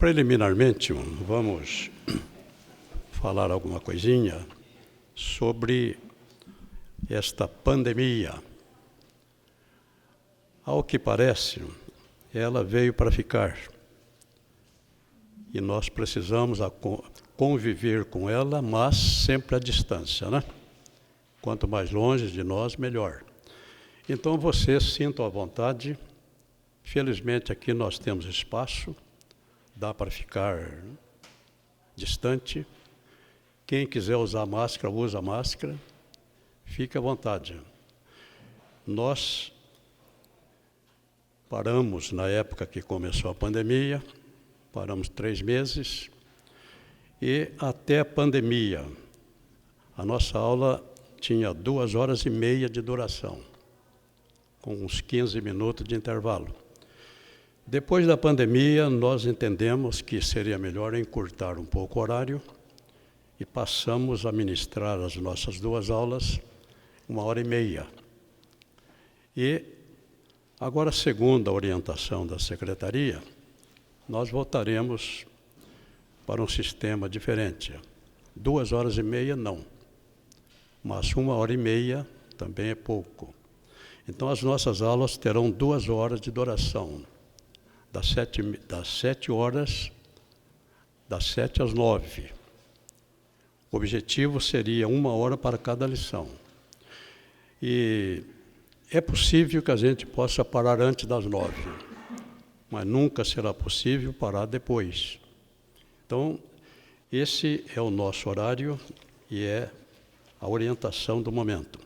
Preliminarmente, vamos falar alguma coisinha sobre esta pandemia. Ao que parece, ela veio para ficar. E nós precisamos conviver com ela, mas sempre à distância, né? Quanto mais longe de nós, melhor. Então, vocês sintam à vontade. Felizmente, aqui nós temos espaço. Dá para ficar distante. Quem quiser usar máscara, usa máscara. Fique à vontade. Nós paramos na época que começou a pandemia, paramos 3 meses, e até a pandemia, a nossa aula tinha 2h30 de duração, com uns 15 minutos de intervalo. Depois da pandemia, nós entendemos que seria melhor encurtar um pouco o horário e passamos a ministrar as nossas 2 aulas 1h30. E agora, segundo a orientação da Secretaria, nós voltaremos para um sistema diferente. 2h30 não, mas 1h30 também é pouco. Então, as nossas aulas terão 2 horas de duração, das 7 às 9. O objetivo seria 1 hora para cada lição. E é possível que a gente possa parar antes das 9, mas nunca será possível parar depois. Então, esse é o nosso horário e é a orientação do momento.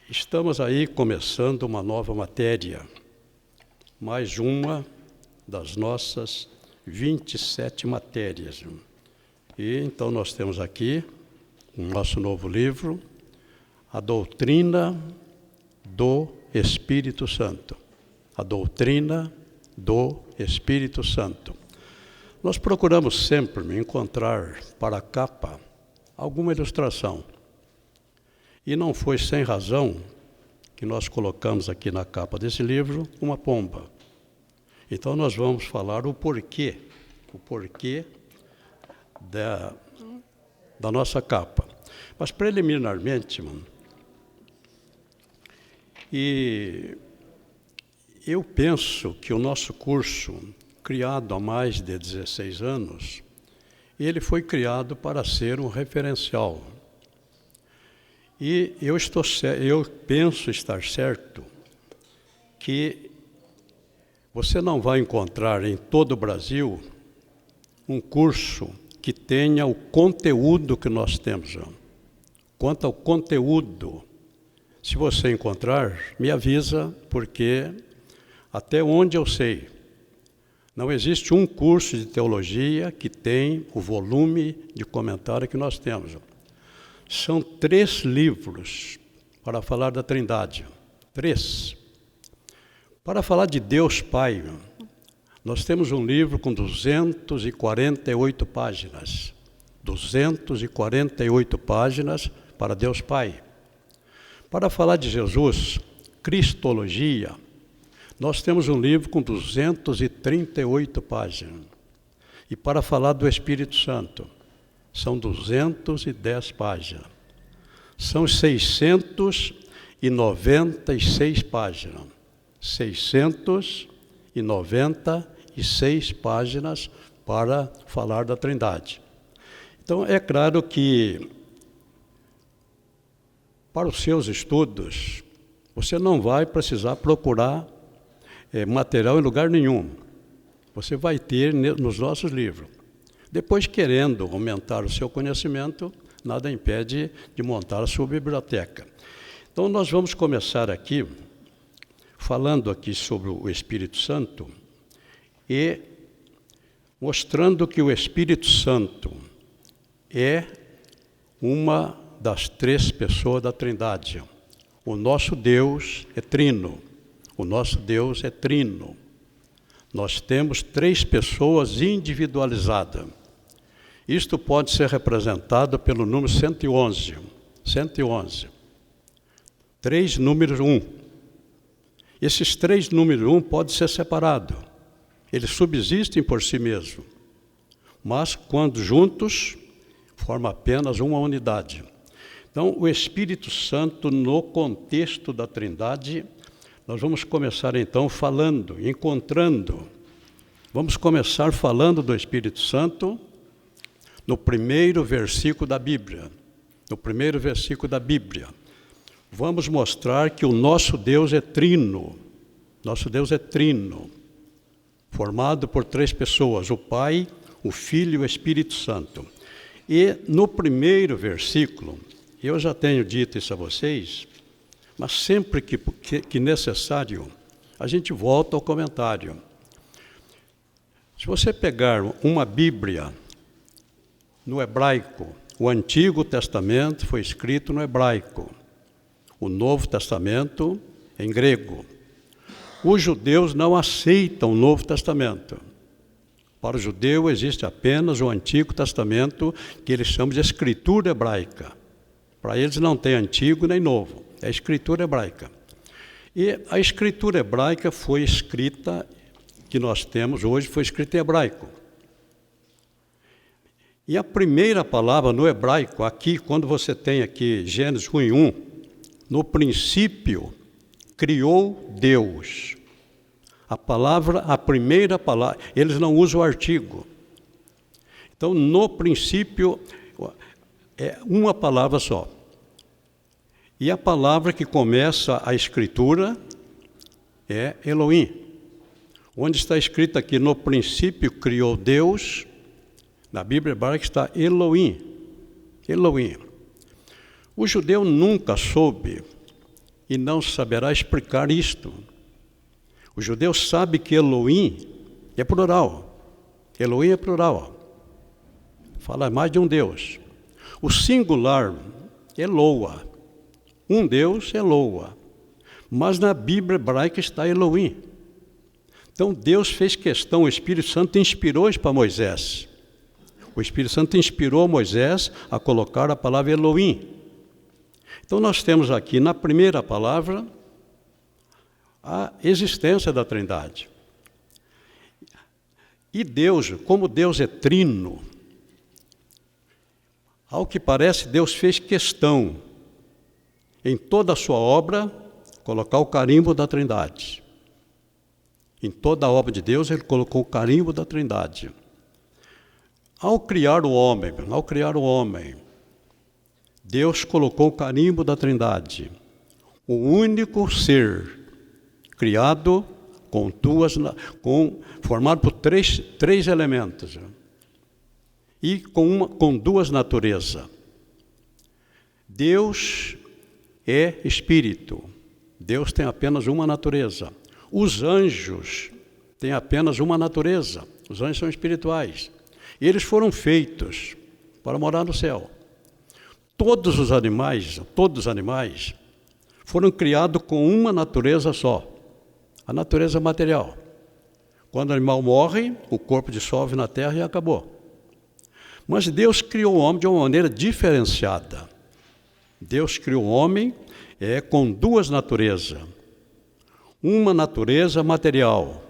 Estamos aí começando uma nova matéria, mais uma das nossas 27 matérias. E então nós temos aqui o nosso novo livro, A Doutrina do Espírito Santo. A Doutrina do Espírito Santo. Nós procuramos sempre encontrar para a capa alguma ilustração. E não foi sem razão que nós colocamos aqui na capa desse livro uma pomba. Então nós vamos falar o porquê da nossa capa. Mas preliminarmente, e eu penso que o nosso curso, criado há mais de 16 anos, ele foi criado para ser um referencial. E eu penso estar certo que você não vai encontrar em todo o Brasil um curso que tenha o conteúdo que nós temos. Quanto ao conteúdo, se você encontrar, me avisa, porque até onde eu sei, não existe um curso de teologia que tem o volume de comentário que nós temos. São 3 livros para falar da Trindade. 3. Para falar de Deus Pai, nós temos um livro com 248 páginas. 248 páginas para Deus Pai. Para falar de Jesus, Cristologia, nós temos um livro com 238 páginas. E para falar do Espírito Santo, são 210 páginas. São 696 páginas. 696 páginas para falar da Trindade. Então, é claro que, para os seus estudos, você não vai precisar procurar material em lugar nenhum. Você vai ter nos nossos livros. Depois, querendo aumentar o seu conhecimento, nada impede de montar a sua biblioteca. Então, nós vamos começar aqui, falando aqui sobre o Espírito Santo e mostrando que o Espírito Santo é uma das 3 pessoas da Trindade. O nosso Deus é trino. O nosso Deus é trino. Nós temos 3 pessoas individualizadas. Isto pode ser representado pelo número 111. 111. 3 números 1. Esses 3 números 1 podem ser separados. Eles subsistem por si mesmos, mas quando juntos, formam apenas uma unidade. Então, o Espírito Santo, no contexto da Trindade, nós vamos começar então falando, encontrando. Vamos começar falando do Espírito Santo no primeiro versículo da Bíblia. No primeiro versículo da Bíblia. Vamos mostrar que o nosso Deus é trino. Nosso Deus é trino, formado por 3 pessoas, o Pai, o Filho e o Espírito Santo. E no primeiro versículo, eu já tenho dito isso a vocês, mas sempre que necessário, a gente volta ao comentário. Se você pegar uma Bíblia no hebraico, o Antigo Testamento foi escrito no hebraico, o Novo Testamento em grego. Os judeus não aceitam o Novo Testamento. Para o judeu existe apenas o Antigo Testamento, que eles chamam de Escritura Hebraica. Para eles não tem Antigo nem Novo, é Escritura Hebraica. E a Escritura Hebraica foi escrita, que nós temos hoje, foi escrita em hebraico. E a primeira palavra no hebraico, aqui, quando você tem aqui Gênesis 1:1, no princípio criou Deus. A primeira palavra, eles não usam o artigo. Então, no princípio, é uma palavra só. E a palavra que começa a escritura é Elohim. Onde está escrito aqui, no princípio criou Deus, na Bíblia hebraica está Elohim. Elohim. O judeu nunca soube e não saberá explicar isto. O judeu sabe que Elohim é plural. Elohim é plural. Fala mais de um Deus. O singular é Eloa. Um Deus é Eloa. Mas na Bíblia hebraica está Elohim. Então Deus fez questão, o Espírito Santo inspirou isso para Moisés. O Espírito Santo inspirou Moisés a colocar a palavra Elohim. Então nós temos aqui na primeira palavra a existência da Trindade. E Deus, como Deus é trino, ao que parece Deus fez questão, em toda a sua obra, colocar o carimbo da Trindade. Em toda a obra de Deus, Ele colocou o carimbo da Trindade. Ao criar o homem, Deus colocou o carimbo da Trindade. O único ser criado formado por três elementos e com 2 naturezas. Deus é espírito. Deus tem apenas uma natureza. Os anjos têm apenas uma natureza. Os anjos são espirituais. E eles foram feitos para morar no céu. Todos os animais foram criados com uma natureza só, a natureza material. Quando o animal morre, o corpo dissolve na terra e acabou. Mas Deus criou o homem de uma maneira diferenciada. Deus criou o homem com 2 naturezas. Uma natureza material,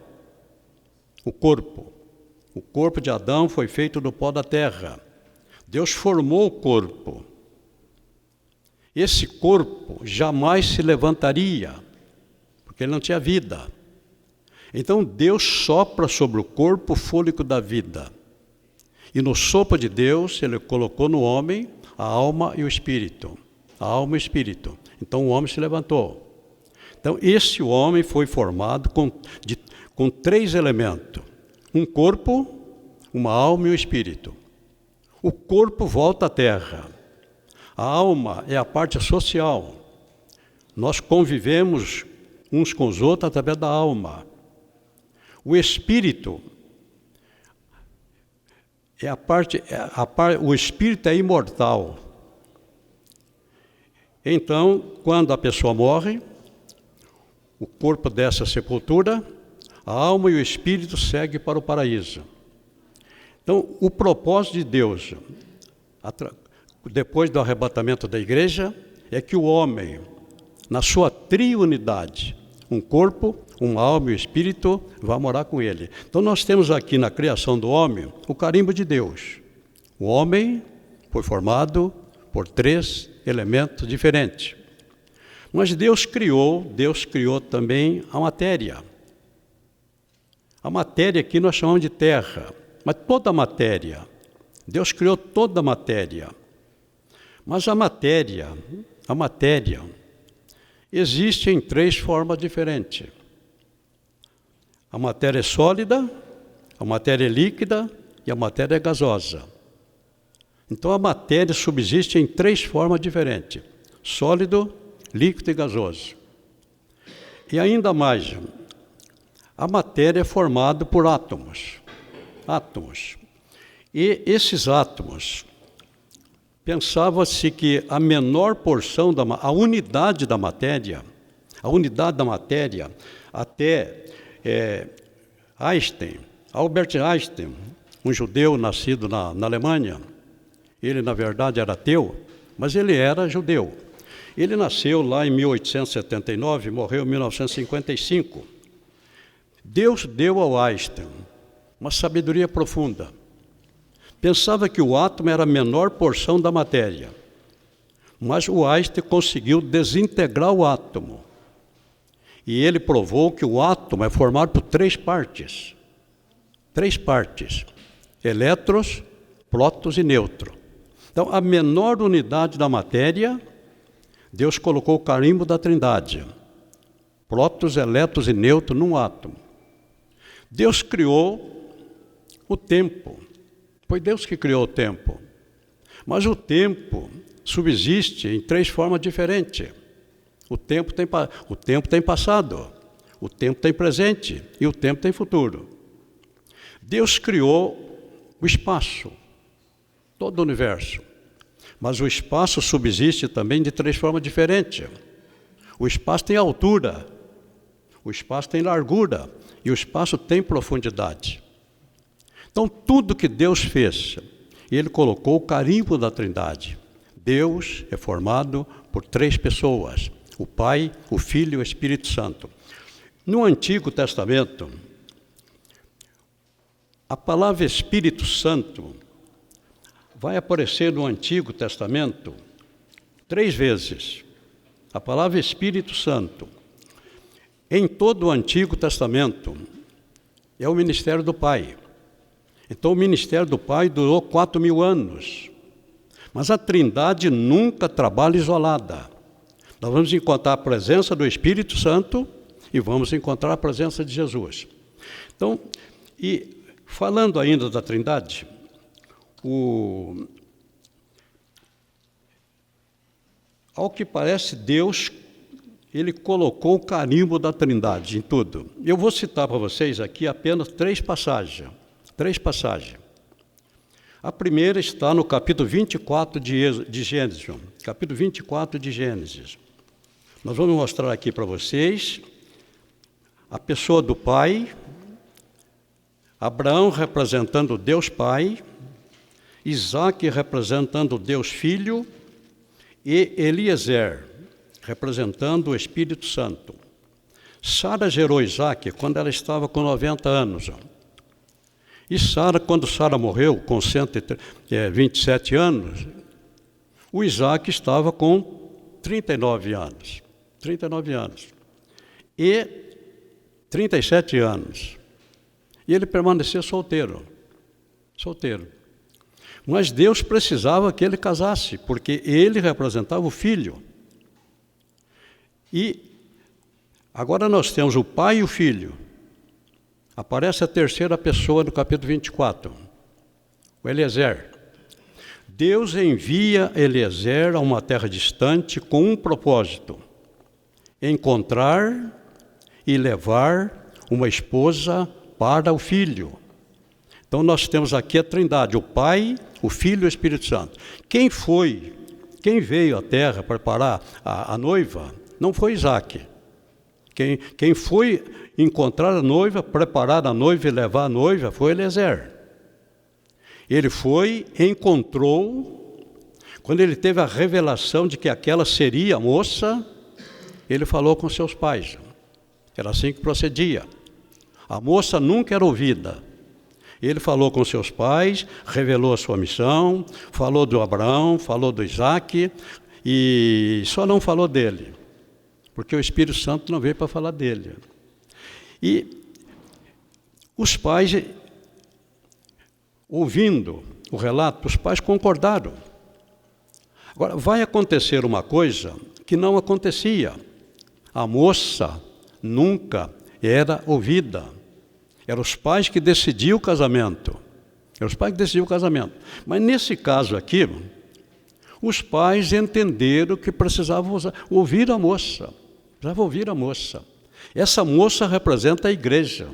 o corpo. O corpo de Adão foi feito do pó da terra. Deus formou o corpo. Esse corpo jamais se levantaria, porque ele não tinha vida. Então Deus sopra sobre o corpo o fôlego da vida. E no sopro de Deus, Ele colocou no homem a alma e o espírito. A alma e o espírito. Então o homem se levantou. Então esse homem foi formado com 3 elementos. Um corpo, uma alma e um espírito. O corpo volta à terra. A alma é a parte social. Nós convivemos uns com os outros através da alma. O espírito o espírito é imortal. Então, quando a pessoa morre, o corpo desce à sepultura, a alma e o espírito seguem para o paraíso. Então, o propósito de Deus, depois do arrebatamento da igreja, é que o homem, na sua triunidade, um corpo, uma alma e um espírito, vai morar com ele. Então nós temos aqui na criação do homem o carimbo de Deus. O homem foi formado por 3 elementos diferentes. Mas Deus criou também a matéria. A matéria aqui nós chamamos de terra, mas toda a matéria. Deus criou toda a matéria. Mas a matéria existe em 3 formas diferentes. A matéria é sólida, a matéria é líquida e a matéria é gasosa. Então a matéria subsiste em 3 formas diferentes: sólido, líquido e gasoso. E ainda mais, a matéria é formada por átomos. E esses átomos, pensava-se que a menor porção, a unidade da matéria, até Albert Einstein, um judeu nascido na Alemanha, ele na verdade era ateu, mas ele era judeu. Ele nasceu lá em 1879 e morreu em 1955. Deus deu ao Einstein uma sabedoria profunda. Pensava que o átomo era a menor porção da matéria, mas o Einstein conseguiu desintegrar o átomo. E ele provou que o átomo é formado por 3 partes. 3 partes: elétrons, prótons e nêutrons. Então, a menor unidade da matéria, Deus colocou o carimbo da Trindade: prótons, elétrons e nêutrons num átomo. Deus criou o tempo. Foi Deus que criou o tempo. Mas o tempo subsiste em 3 formas diferentes. O tempo tem passado, o tempo tem presente e o tempo tem futuro. Deus criou o espaço, todo o universo. Mas o espaço subsiste também de 3 formas diferentes. O espaço tem altura, o espaço tem largura e o espaço tem profundidade. Então, tudo que Deus fez, Ele colocou o carimbo da Trindade. Deus é formado por 3 pessoas: o Pai, o Filho e o Espírito Santo. No Antigo Testamento, a palavra Espírito Santo vai aparecer no Antigo Testamento 3 vezes. A palavra Espírito Santo, em todo o Antigo Testamento, é o ministério do Pai. Então o ministério do Pai durou 4.000 anos. Mas a Trindade nunca trabalha isolada. Nós vamos encontrar a presença do Espírito Santo e vamos encontrar a presença de Jesus. Então, e falando ainda da Trindade, ao que parece, Deus, Ele colocou o carimbo da Trindade em tudo. Eu vou citar para vocês aqui apenas 3 passagens. 3 passagens. A primeira está no capítulo 24 de Gênesis. Capítulo 24 de Gênesis. Nós vamos mostrar aqui para vocês a pessoa do Pai, Abraão representando Deus Pai, Isaque representando Deus Filho e Eliezer representando o Espírito Santo. Sara gerou Isaque quando ela estava com 90 anos. E Sara, quando Sara morreu com 127 anos, o Isaque estava com 39 anos. 39 anos. E 37 anos. E ele permaneceu solteiro. Mas Deus precisava que ele casasse, porque ele representava o filho. E agora nós temos o pai e o filho. Aparece a terceira pessoa no capítulo 24, o Eliezer. Deus envia Eliezer a uma terra distante com um propósito: encontrar e levar uma esposa para o filho. Então nós temos aqui a Trindade, o Pai, o Filho e o Espírito Santo. Quem veio à terra preparar a noiva não foi Isaque. Quem foi encontrar a noiva, preparar a noiva e levar a noiva foi Eliezer. Ele encontrou, quando ele teve a revelação de que aquela seria a moça, ele falou com seus pais. Era assim que procedia. A moça nunca era ouvida. Ele falou com seus pais, revelou a sua missão, falou do Abraão, falou do Isaac, e só não falou dele, porque o Espírito Santo não veio para falar dele. E os pais, ouvindo o relato, os pais concordaram. Agora, vai acontecer uma coisa que não acontecia. A moça nunca era ouvida. Eram os pais que decidiam o casamento. Eram os pais que decidiam o casamento. Mas nesse caso aqui, os pais entenderam que precisavam ouvir a moça. Precisavam ouvir a moça. Essa moça representa a igreja.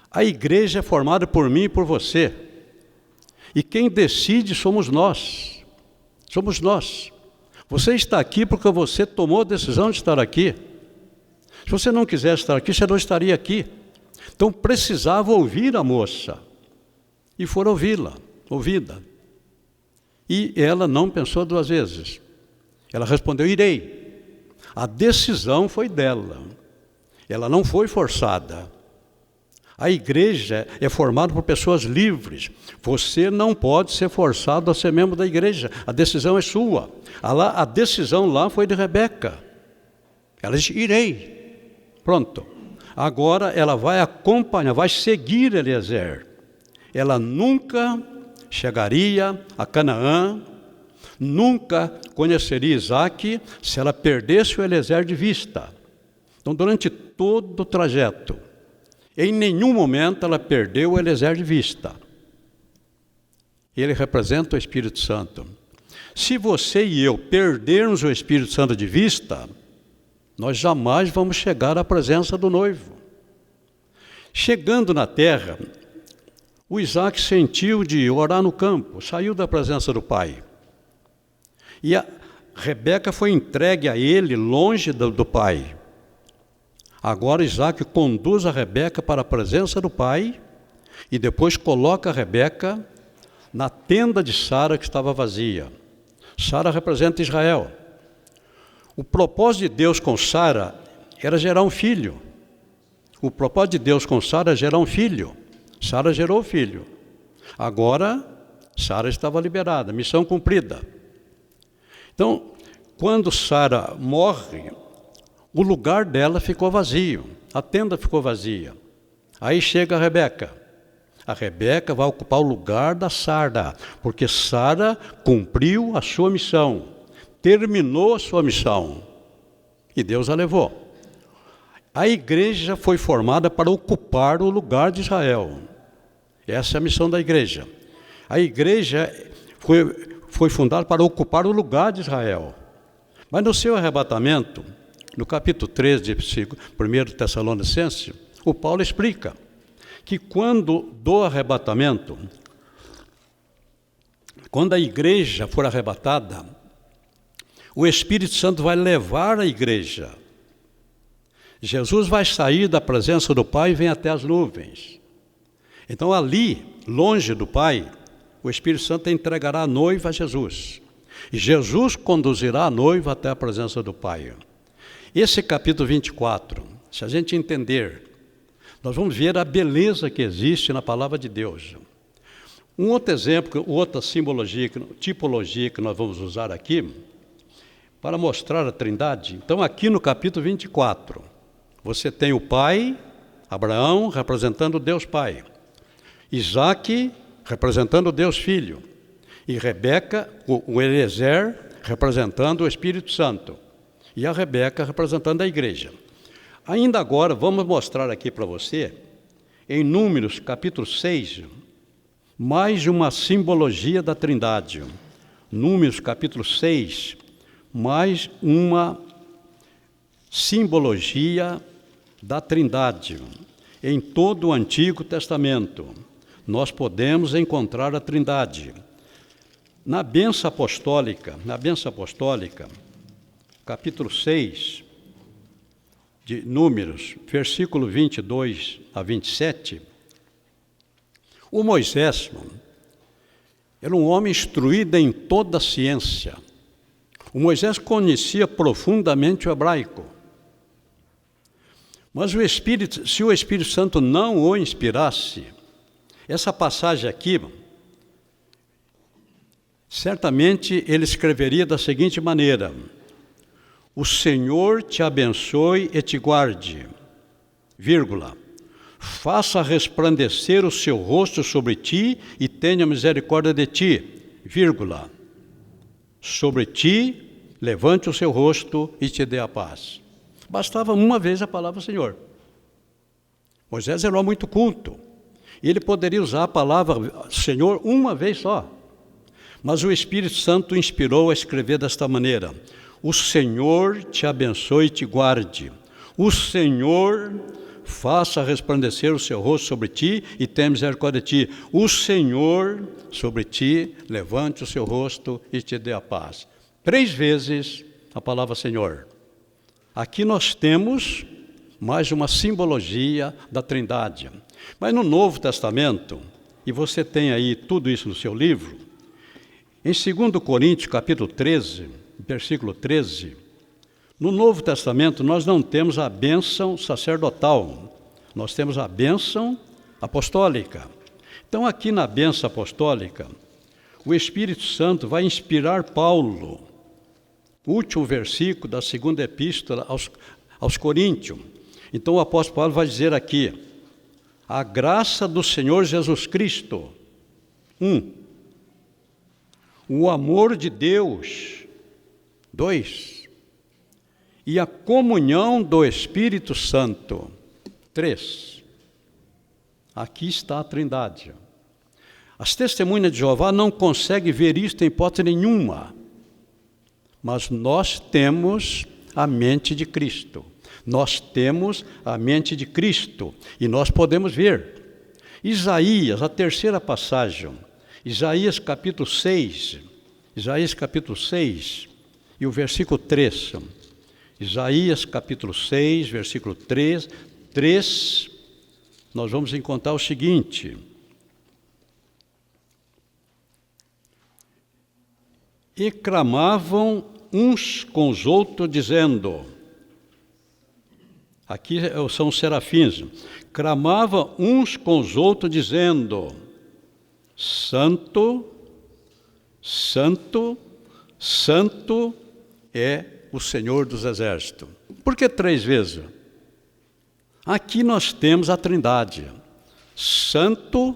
A igreja é formada por mim e por você. E quem decide somos nós. Somos nós. Você está aqui porque você tomou a decisão de estar aqui. Se você não quisesse estar aqui, você não estaria aqui. Então precisava ouvir a moça. E foram ouvida. E ela não pensou duas vezes. Ela respondeu, irei. A decisão foi dela. Ela não foi forçada. A igreja é formada por pessoas livres. Você não pode ser forçado a ser membro da igreja. A decisão é sua. A decisão lá foi de Rebeca. Ela disse, irei. Pronto. Agora ela vai acompanhar, vai seguir Eliezer. Ela nunca chegaria a Canaã, nunca conheceria Isaac se ela perdesse o Eliezer de vista. Então, durante todo o trajeto, em nenhum momento ela perdeu o Eliezer de vista. Ele representa o Espírito Santo. Se você e eu perdermos o Espírito Santo de vista, nós jamais vamos chegar à presença do noivo. Chegando na terra, o Isaac sentiu de orar no campo, saiu da presença do pai. E a Rebeca foi entregue a ele longe do pai. Agora Isaac conduz a Rebeca para a presença do pai e depois coloca a Rebeca na tenda de Sara que estava vazia. Sara representa Israel. O propósito de Deus com Sara era gerar um filho. O propósito de Deus com Sara é gerar um filho. Sara gerou o filho. Agora, Sara estava liberada, missão cumprida. Então, quando Sara morre, o lugar dela ficou vazio, a tenda ficou vazia. Aí chega a Rebeca. A Rebeca vai ocupar o lugar da Sara, porque Sara cumpriu a sua missão, terminou a sua missão, e Deus a levou. A igreja foi formada para ocupar o lugar de Israel. Essa é a missão da igreja. A igreja foi fundada para ocupar o lugar de Israel. Mas no seu arrebatamento, no capítulo 3 de 1 Tessalonicenses, o Paulo explica que quando do arrebatamento, quando a igreja for arrebatada, o Espírito Santo vai levar a igreja. Jesus vai sair da presença do Pai e vem até as nuvens. Então ali, longe do Pai, o Espírito Santo entregará a noiva a Jesus. E Jesus conduzirá a noiva até a presença do Pai. Esse capítulo 24, se a gente entender, nós vamos ver a beleza que existe na palavra de Deus. Um outro exemplo, outra simbologia, tipologia que nós vamos usar aqui, para mostrar a Trindade. Então aqui no capítulo 24, você tem o pai, Abraão, representando Deus Pai. Isaac, representando Deus Filho. E Rebeca, o Eliezer, representando o Espírito Santo. E a Rebeca, representando a igreja. Ainda agora, vamos mostrar aqui para você, em Números, capítulo 6, mais uma simbologia da Trindade. Números, capítulo 6, mais uma simbologia da Trindade. Em todo o Antigo Testamento, nós podemos encontrar a Trindade. Na bênção apostólica, capítulo 6, de Números, versículo 22 a 27, o Moisés era um homem instruído em toda a ciência. O Moisés conhecia profundamente o hebraico. Mas se o Espírito Santo não o inspirasse, essa passagem aqui, certamente ele escreveria da seguinte maneira: o Senhor te abençoe e te guarde, vírgula, faça resplandecer o seu rosto sobre ti e tenha misericórdia de ti, vírgula, sobre ti levante o seu rosto e te dê a paz. Bastava uma vez a palavra Senhor. Moisés era muito culto, e ele poderia usar a palavra Senhor uma vez só. Mas o Espírito Santo o inspirou a escrever desta maneira: o Senhor te abençoe e te guarde. O Senhor faça resplandecer o seu rosto sobre ti e tenha misericórdia de ti. O Senhor sobre ti levante o seu rosto e te dê a paz. 3 vezes a palavra Senhor. Aqui nós temos mais uma simbologia da Trindade. Mas no Novo Testamento, e você tem aí tudo isso no seu livro, em 2 Coríntios, capítulo 13, versículo 13, no Novo Testamento nós não temos a bênção sacerdotal, nós temos a bênção apostólica. Então aqui na bênção apostólica, o Espírito Santo vai inspirar Paulo, último versículo da 2ª epístola aos Coríntios. Então o apóstolo Paulo vai dizer aqui: a graça do Senhor Jesus Cristo, o amor de Deus, 2, e a comunhão do Espírito Santo, 3. Aqui está a Trindade. As testemunhas de Jeová não conseguem ver isto em hipótese nenhuma, mas nós temos a mente de Cristo. Nós temos a mente de Cristo e nós podemos ver. Isaías, a terceira passagem, Isaías capítulo 6, e o versículo 3. Isaías capítulo 6, versículo 3, nós vamos encontrar o seguinte: e clamavam uns com os outros, dizendo, aqui são os serafins, clamavam uns com os outros, dizendo, Santo, Santo, Santo é o Senhor dos Exércitos. Por que 3 vezes? Aqui nós temos a Trindade. Santo,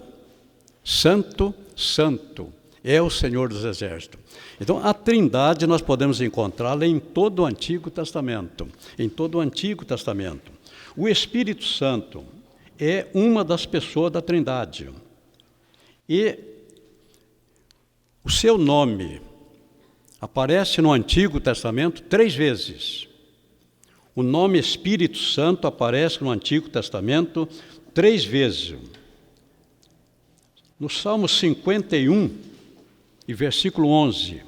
Santo, Santo é o Senhor dos Exércitos. Então, a Trindade nós podemos encontrá-la em todo o Antigo Testamento. Em todo o Antigo Testamento. O Espírito Santo é uma das pessoas da Trindade. E o seu nome aparece no Antigo Testamento 3 vezes. O nome Espírito Santo aparece no Antigo Testamento 3 vezes. No Salmo 51, e versículo 11.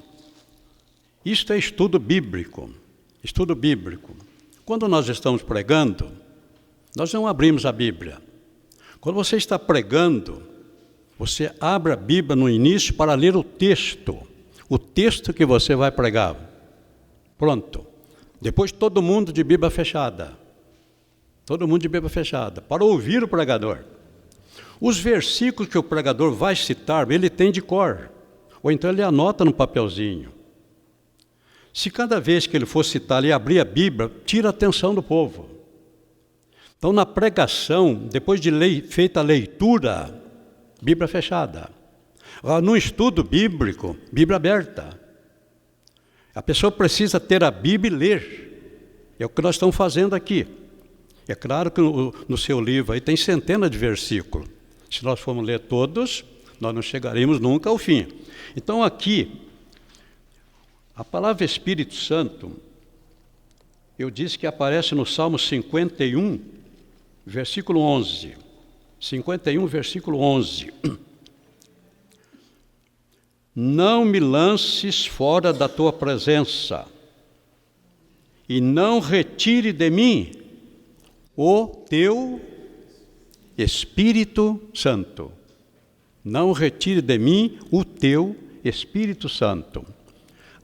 Isto é estudo bíblico. Estudo bíblico. Quando nós estamos pregando, nós não abrimos a Bíblia. Quando você está pregando, você abre a Bíblia no início para ler o texto que você vai pregar. Pronto. Depois todo mundo de Bíblia fechada. Todo mundo de Bíblia fechada, para ouvir o pregador. Os versículos que o pregador vai citar, ele tem de cor. Ou então ele anota no papelzinho. Se cada vez que ele for citar e abrir a Bíblia, tira a atenção do povo. Então, na pregação, depois de feita a leitura, Bíblia fechada. No estudo bíblico, Bíblia aberta. A pessoa precisa ter a Bíblia e ler. É o que nós estamos fazendo aqui. É claro que no seu livro aí tem centenas de versículos. Se nós formos ler todos, nós não chegaremos nunca ao fim. Então aqui, a palavra Espírito Santo, eu disse que aparece no Salmo 51, versículo 11. 51, versículo 11. Não me lances fora da tua presença, e não retire de mim o teu Espírito Santo. Não retire de mim o teu Espírito Santo.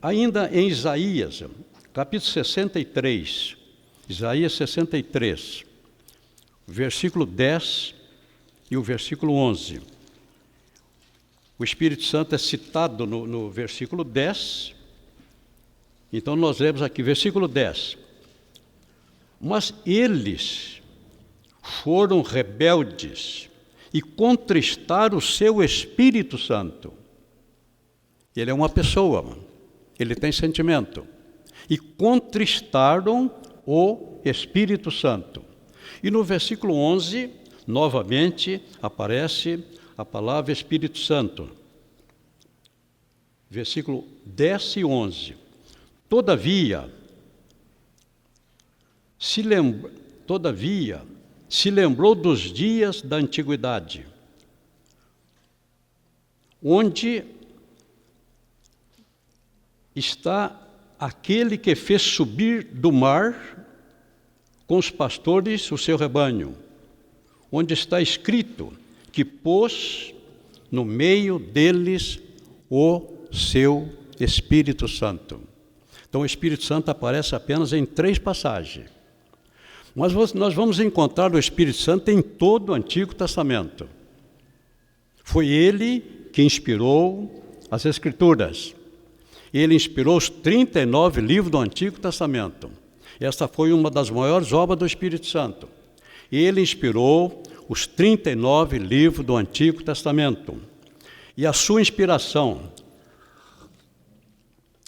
Ainda em Isaías, capítulo 63, Isaías 63, versículo 10 e o versículo 11. O Espírito Santo é citado no versículo 10. Então nós lemos aqui, versículo 10. Mas eles foram rebeldes e contristaram o seu Espírito Santo. Ele é uma pessoa, ele tem sentimento. E contristaram o Espírito Santo. E no versículo 11, novamente, aparece a palavra Espírito Santo. Versículo 10 e 11. Todavia, se lembrou dos dias da antiguidade, onde está aquele que fez subir do mar com os pastores o seu rebanho, onde está escrito que pôs no meio deles o seu Espírito Santo. Então o Espírito Santo aparece apenas em 3 passagens. Mas nós vamos encontrar o Espírito Santo em todo o Antigo Testamento. Foi ele que inspirou as Escrituras. Ele inspirou os 39 livros do Antigo Testamento. Esta foi uma das maiores obras do Espírito Santo. Ele inspirou os 39 livros do Antigo Testamento. E a sua inspiração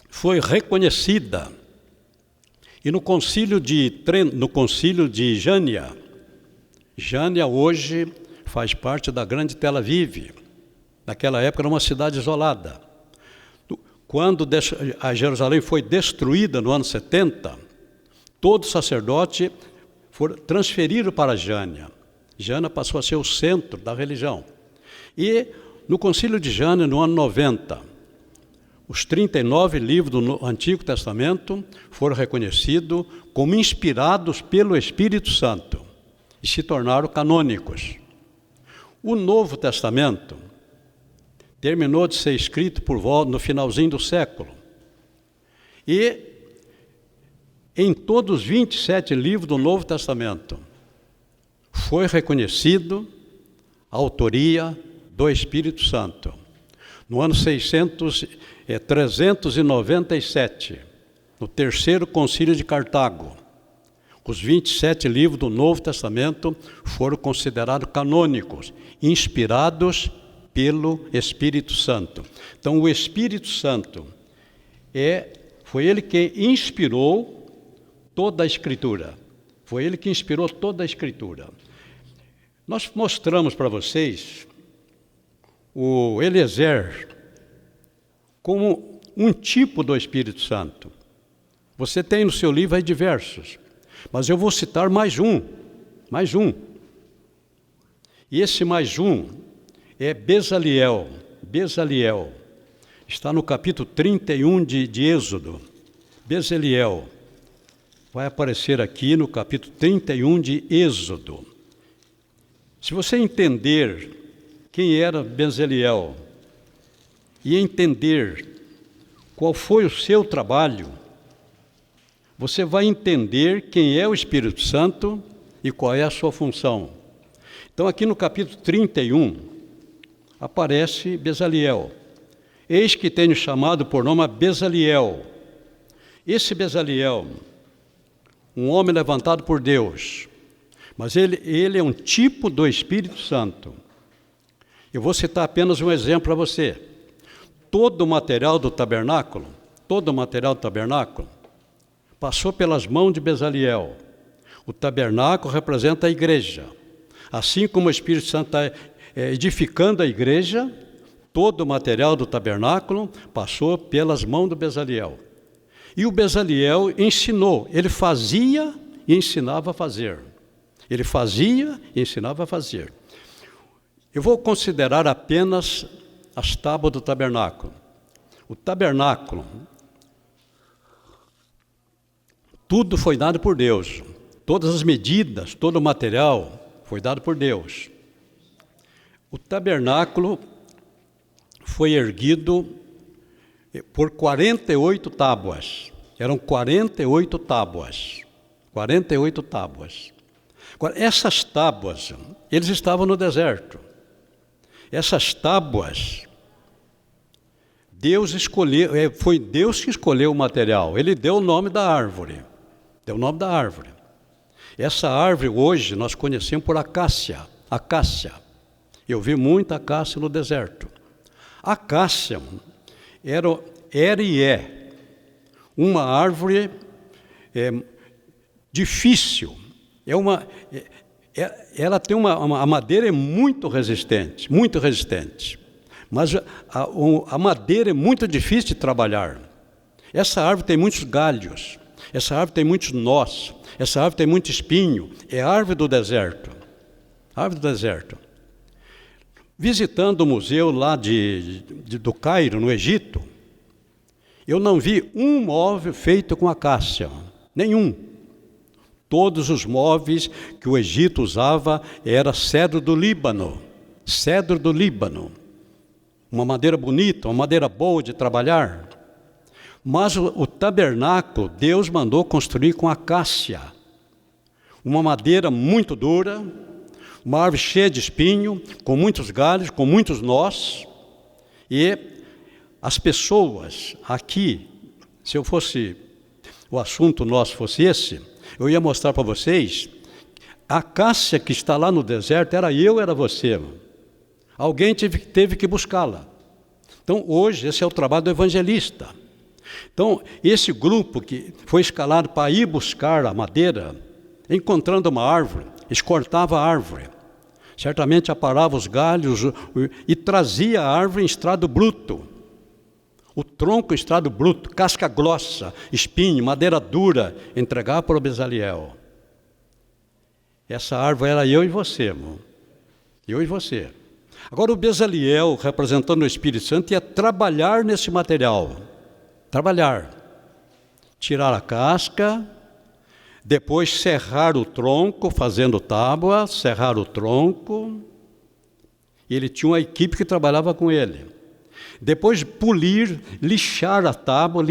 foi reconhecida. E no concílio de Jânia hoje faz parte da grande Tel Aviv. Naquela época era uma cidade isolada. Quando a Jerusalém foi destruída no ano 70, todos os sacerdotes foram transferidos para Jânia. Jânia passou a ser o centro da religião. E no concílio de Jânia, no ano 90, os 39 livros do Antigo Testamento foram reconhecidos como inspirados pelo Espírito Santo e se tornaram canônicos. O Novo Testamento terminou de ser escrito por volta no finalzinho do século. E em todos os 27 livros do Novo Testamento foi reconhecido a autoria do Espírito Santo. No ano 397, no terceiro concílio de Cartago, os 27 livros do Novo Testamento foram considerados canônicos, inspirados pelo Espírito Santo. Então, o Espírito Santo foi ele que inspirou toda a Escritura. Foi ele que inspirou toda a Escritura. Nós mostramos para vocês o Eliezer como um tipo do Espírito Santo. Você tem no seu livro aí diversos, mas eu vou citar mais um. E esse mais um é Bezaliel. Bezaliel está no capítulo 31 de Êxodo. Bezaliel vai aparecer aqui no capítulo 31 de Êxodo. Se você entender quem era Bezaliel e entender qual foi o seu trabalho, você vai entender quem é o Espírito Santo e qual é a sua função. Então, aqui no capítulo 31, aparece Bezaliel. Eis que tenho chamado por nome a Bezaliel. Esse Bezaliel, um homem levantado por Deus, mas ele é um tipo do Espírito Santo. Eu vou citar apenas um exemplo para você. Todo o material do tabernáculo passou pelas mãos de Bezaliel. O tabernáculo representa a igreja. Assim como o Espírito Santo está edificando a igreja, todo o material do tabernáculo passou pelas mãos do Bezaliel. E o Bezaliel ensinou, ele fazia e ensinava a fazer. Ele fazia e ensinava a fazer. Eu vou considerar apenas as tábuas do tabernáculo. O tabernáculo, tudo foi dado por Deus. Todas as medidas, todo o material foi dado por Deus. O tabernáculo foi erguido por 48 tábuas. Eram 48 tábuas. 48 tábuas. Agora, essas tábuas, eles estavam no deserto. Essas tábuas, Deus escolheu, foi Deus que escolheu o material. Ele deu o nome da árvore. Deu o nome da árvore. Essa árvore hoje nós conhecemos por acácia. Acácia. Eu vi muita acácia no deserto. A acácia era e é uma árvore difícil. Ela tem a madeira é muito resistente, mas a madeira é muito difícil de trabalhar. Essa árvore tem muitos galhos, essa árvore tem muitos nós, essa árvore tem muito espinho, é a árvore do deserto. Árvore do deserto. Visitando o museu lá do Cairo, no Egito, eu não vi um móvel feito com acácia, nenhum. Todos os móveis que o Egito usava era cedro do Líbano. Cedro do Líbano. Uma madeira bonita, uma madeira boa de trabalhar. Mas o tabernáculo, Deus mandou construir com acácia. Uma madeira muito dura, uma árvore cheia de espinho, com muitos galhos, com muitos nós. E as pessoas aqui, se o assunto nosso fosse esse, eu ia mostrar para vocês, a acácia que está lá no deserto, era você. Alguém teve que buscá-la. Então, hoje, esse é o trabalho do evangelista. Então, esse grupo que foi escalado para ir buscar a madeira, encontrando uma árvore, eles cortavam a árvore. Certamente aparava os galhos e trazia a árvore em estado bruto. O tronco em estado bruto, casca grossa, espinho, madeira dura, entregava para o Bezaliel. Essa árvore era eu e você, irmão. Eu e você. Agora o Bezaliel, representando o Espírito Santo, ia trabalhar nesse material. Trabalhar. Tirar a casca, depois serrar o tronco, fazendo tábua, serrar o tronco. E ele tinha uma equipe que trabalhava com ele. Depois polir, lixar a tábua,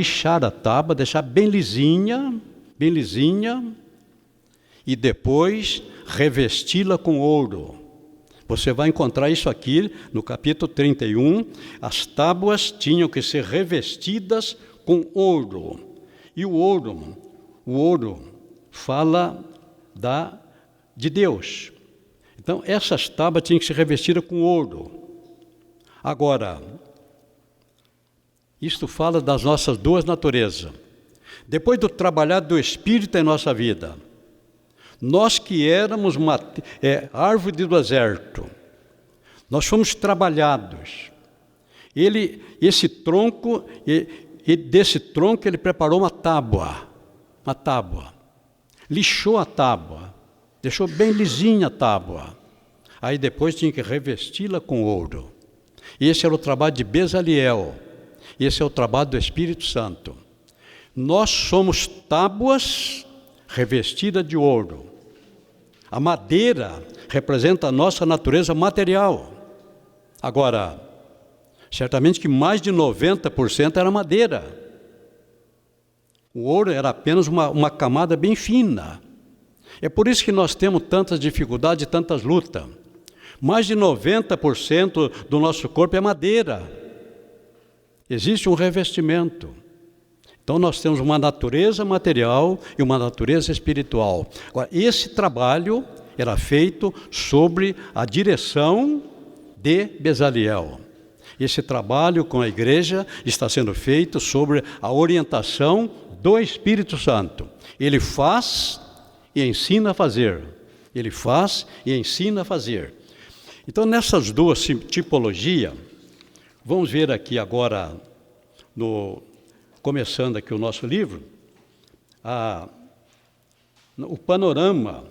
deixar bem lisinha, e depois revesti-la com ouro. Você vai encontrar isso aqui no capítulo 31, as tábuas tinham que ser revestidas com ouro. E o ouro fala de Deus. Então, essas tábuas tinham que ser revestidas com ouro. Agora, isto fala das nossas duas naturezas. Depois do trabalhar do Espírito em nossa vida, nós que éramos uma árvore do deserto, nós fomos trabalhados. Esse tronco, desse tronco ele preparou uma tábua, lixou a tábua, deixou bem lisinha a tábua. Aí depois tinha que revesti-la com ouro. Esse era o trabalho de Bezaliel. Esse é o trabalho do Espírito Santo. Nós somos tábuas revestidas de ouro. A madeira representa a nossa natureza material. Agora, certamente que mais de 90% era madeira. O ouro era apenas uma camada bem fina. É por isso que nós temos tantas dificuldades e tantas lutas. Mais de 90% do nosso corpo é madeira. Existe um revestimento. Então nós temos uma natureza material e uma natureza espiritual. Agora, esse trabalho era feito sobre a direção de Bezaliel. Esse trabalho com a igreja está sendo feito sobre a orientação do Espírito Santo. Ele faz e ensina a fazer. Ele faz e ensina a fazer. Então, nessas duas tipologias, vamos ver aqui agora, começando aqui o nosso livro, o panorama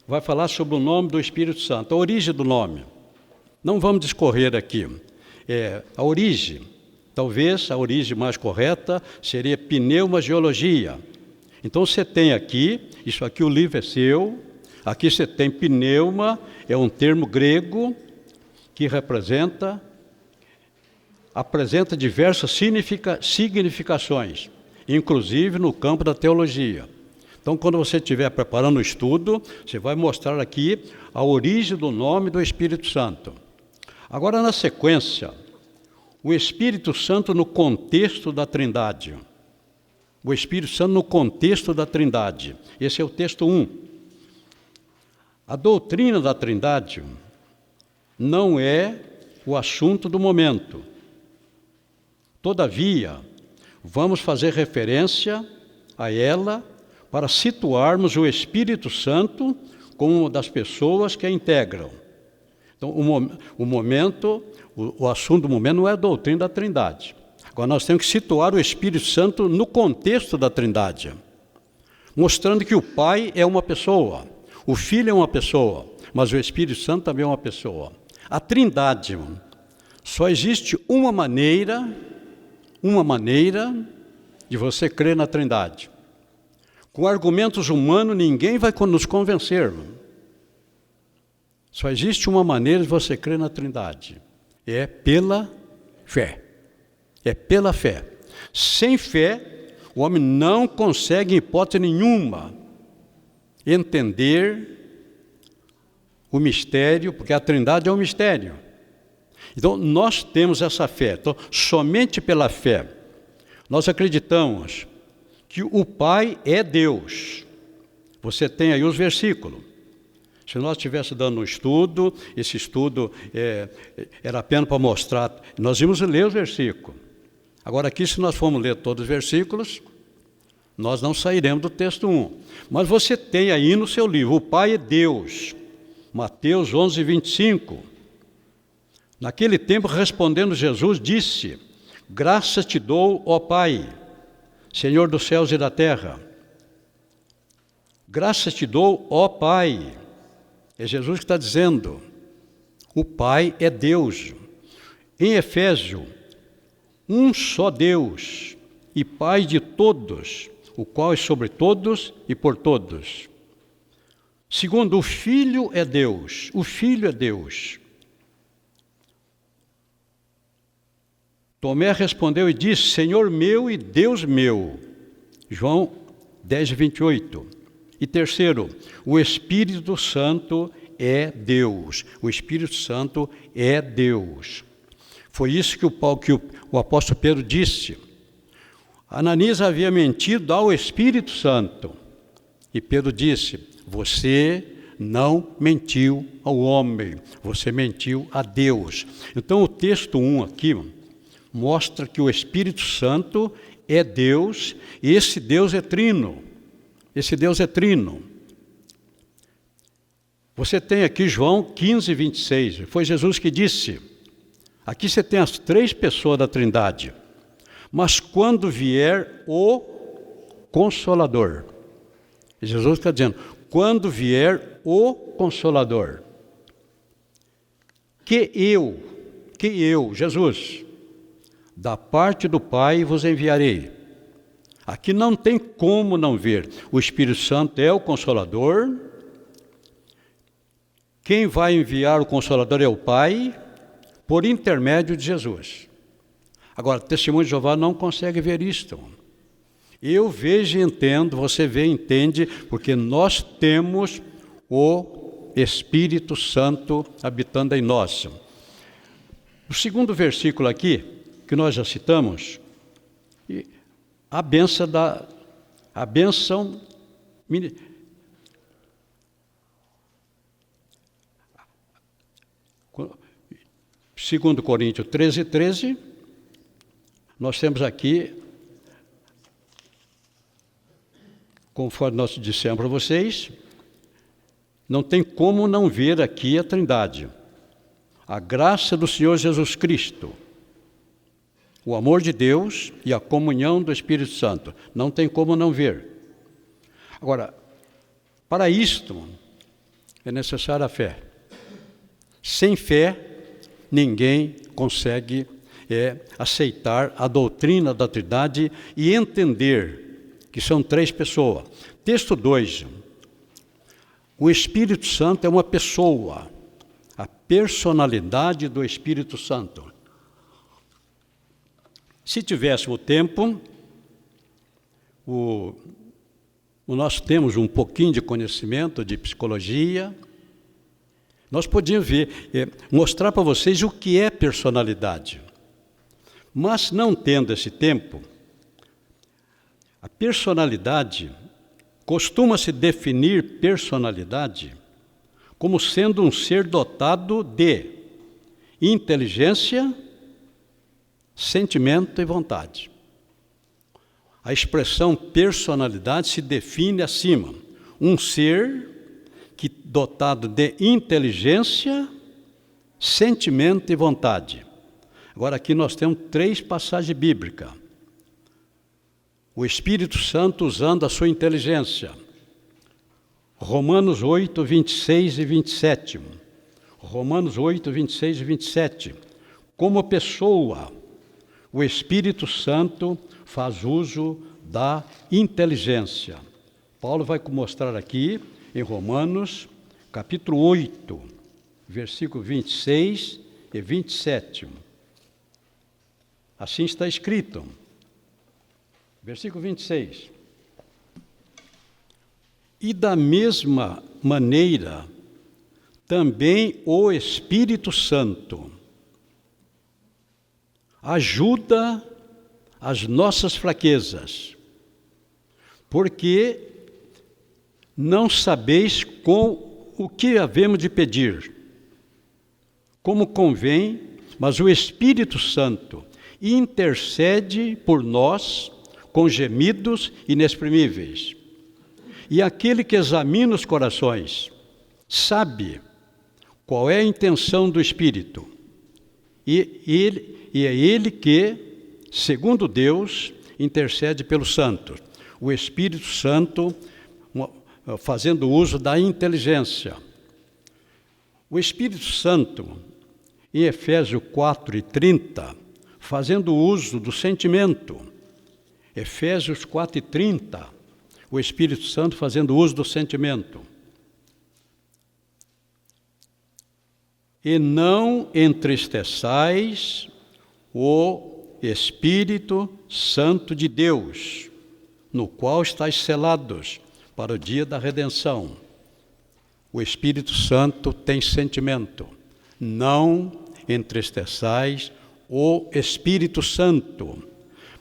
vai falar sobre o nome do Espírito Santo, a origem do nome. Não vamos discorrer aqui. A origem, talvez a origem mais correta seria pneumageologia. Então você tem aqui, isso aqui o livro é seu, aqui você tem pneuma, é um termo grego que apresenta diversas significações, inclusive no campo da teologia. Então, quando você estiver preparando o estudo, você vai mostrar aqui a origem do nome do Espírito Santo. Agora, na sequência, o Espírito Santo no contexto da Trindade. O Espírito Santo no contexto da Trindade. Esse é o texto 1. A doutrina da Trindade não é o assunto do momento. Todavia, vamos fazer referência a ela para situarmos o Espírito Santo como uma das pessoas que a integram. Então, o assunto do momento não é a doutrina da Trindade. Agora, nós temos que situar o Espírito Santo no contexto da Trindade, mostrando que o Pai é uma pessoa, o Filho é uma pessoa, mas o Espírito Santo também é uma pessoa. A Trindade, só existe uma maneira de você crer na Trindade. Com argumentos humanos, ninguém vai nos convencer. Só existe uma maneira de você crer na Trindade. É pela fé. É pela fé. Sem fé, o homem não consegue, em hipótese nenhuma, entender o mistério, porque a Trindade é um mistério. Então, nós temos essa fé. Então, somente pela fé, nós acreditamos que o Pai é Deus. Você tem aí os versículos. Se nós estivéssemos dando um estudo, esse estudo era apenas para mostrar, nós íamos ler os versículos. Agora aqui, se nós formos ler todos os versículos, nós não sairemos do texto 1. Mas você tem aí no seu livro, o Pai é Deus. Mateus 11, 25. Naquele tempo, respondendo Jesus, disse: graças te dou, ó Pai, Senhor dos céus e da terra. Graças te dou, ó Pai. É Jesus que está dizendo. O Pai é Deus. Em Efésio, um só Deus e Pai de todos, o qual é sobre todos e por todos. Segundo, o Filho é Deus. O Filho é Deus. Tomé respondeu e disse: Senhor meu e Deus meu. João 10, 28. E terceiro, o Espírito Santo é Deus. O Espírito Santo é Deus. Foi isso que o apóstolo Pedro disse. Ananias havia mentido ao Espírito Santo. E Pedro disse: você não mentiu ao homem, você mentiu a Deus. Então o texto 1 aqui mostra que o Espírito Santo é Deus, e esse Deus é trino. Esse Deus é trino. Você tem aqui João 15, 26. Foi Jesus que disse. Aqui você tem as 3 pessoas da Trindade. Mas quando vier o Consolador. Jesus está dizendo, quando vier o Consolador. Que eu, Jesus, da parte do Pai vos enviarei. Aqui não tem como não ver. O Espírito Santo é o Consolador. Quem vai enviar o Consolador é o Pai, por intermédio de Jesus. Agora, o Testemunho de Jeová não consegue ver isto. Eu vejo e entendo, você vê e entende, porque nós temos o Espírito Santo habitando em nós. O segundo versículo aqui, que nós já citamos, a bênção segundo Coríntios 13, 13, nós temos aqui, conforme nós dissemos para vocês, não tem como não ver aqui a Trindade. A graça do Senhor Jesus Cristo, o amor de Deus e a comunhão do Espírito Santo. Não tem como não ver. Agora, para isto, é necessária a fé. Sem fé, ninguém consegue aceitar a doutrina da Trindade e entender que são 3 pessoas. Texto 2. O Espírito Santo é uma pessoa. A personalidade do Espírito Santo. Se tivéssemos tempo, o nós temos um pouquinho de conhecimento de psicologia, nós podíamos mostrar para vocês o que é personalidade. Mas não tendo esse tempo, a personalidade, costuma-se definir personalidade como sendo um ser dotado de inteligência, sentimento e vontade. A expressão personalidade se define acima, um ser dotado de inteligência, sentimento e vontade. Agora aqui nós temos 3 passagens bíblicas. O Espírito Santo usando a sua inteligência. Romanos 8, 26 e 27. Romanos 8, 26 e 27. Como pessoa, o Espírito Santo faz uso da inteligência. Paulo vai mostrar aqui em Romanos, capítulo 8, versículo 26 e 27. Assim está escrito. Versículo 26. E da mesma maneira, também o Espírito Santo ajuda as nossas fraquezas, porque não sabeis com o que havemos de pedir, como convém, mas o Espírito Santo intercede por nós com gemidos inexprimíveis. E aquele que examina os corações sabe qual é a intenção do Espírito. E é ele que, segundo Deus, intercede pelos santos. O Espírito Santo fazendo uso da inteligência. O Espírito Santo, em Efésios 4 e 30, fazendo uso do sentimento. Efésios 4 e 30, o Espírito Santo fazendo uso do sentimento. E não entristeçais o Espírito Santo de Deus, no qual estáis selados para o dia da redenção. O Espírito Santo tem sentimento. Não entristeçais o Espírito Santo.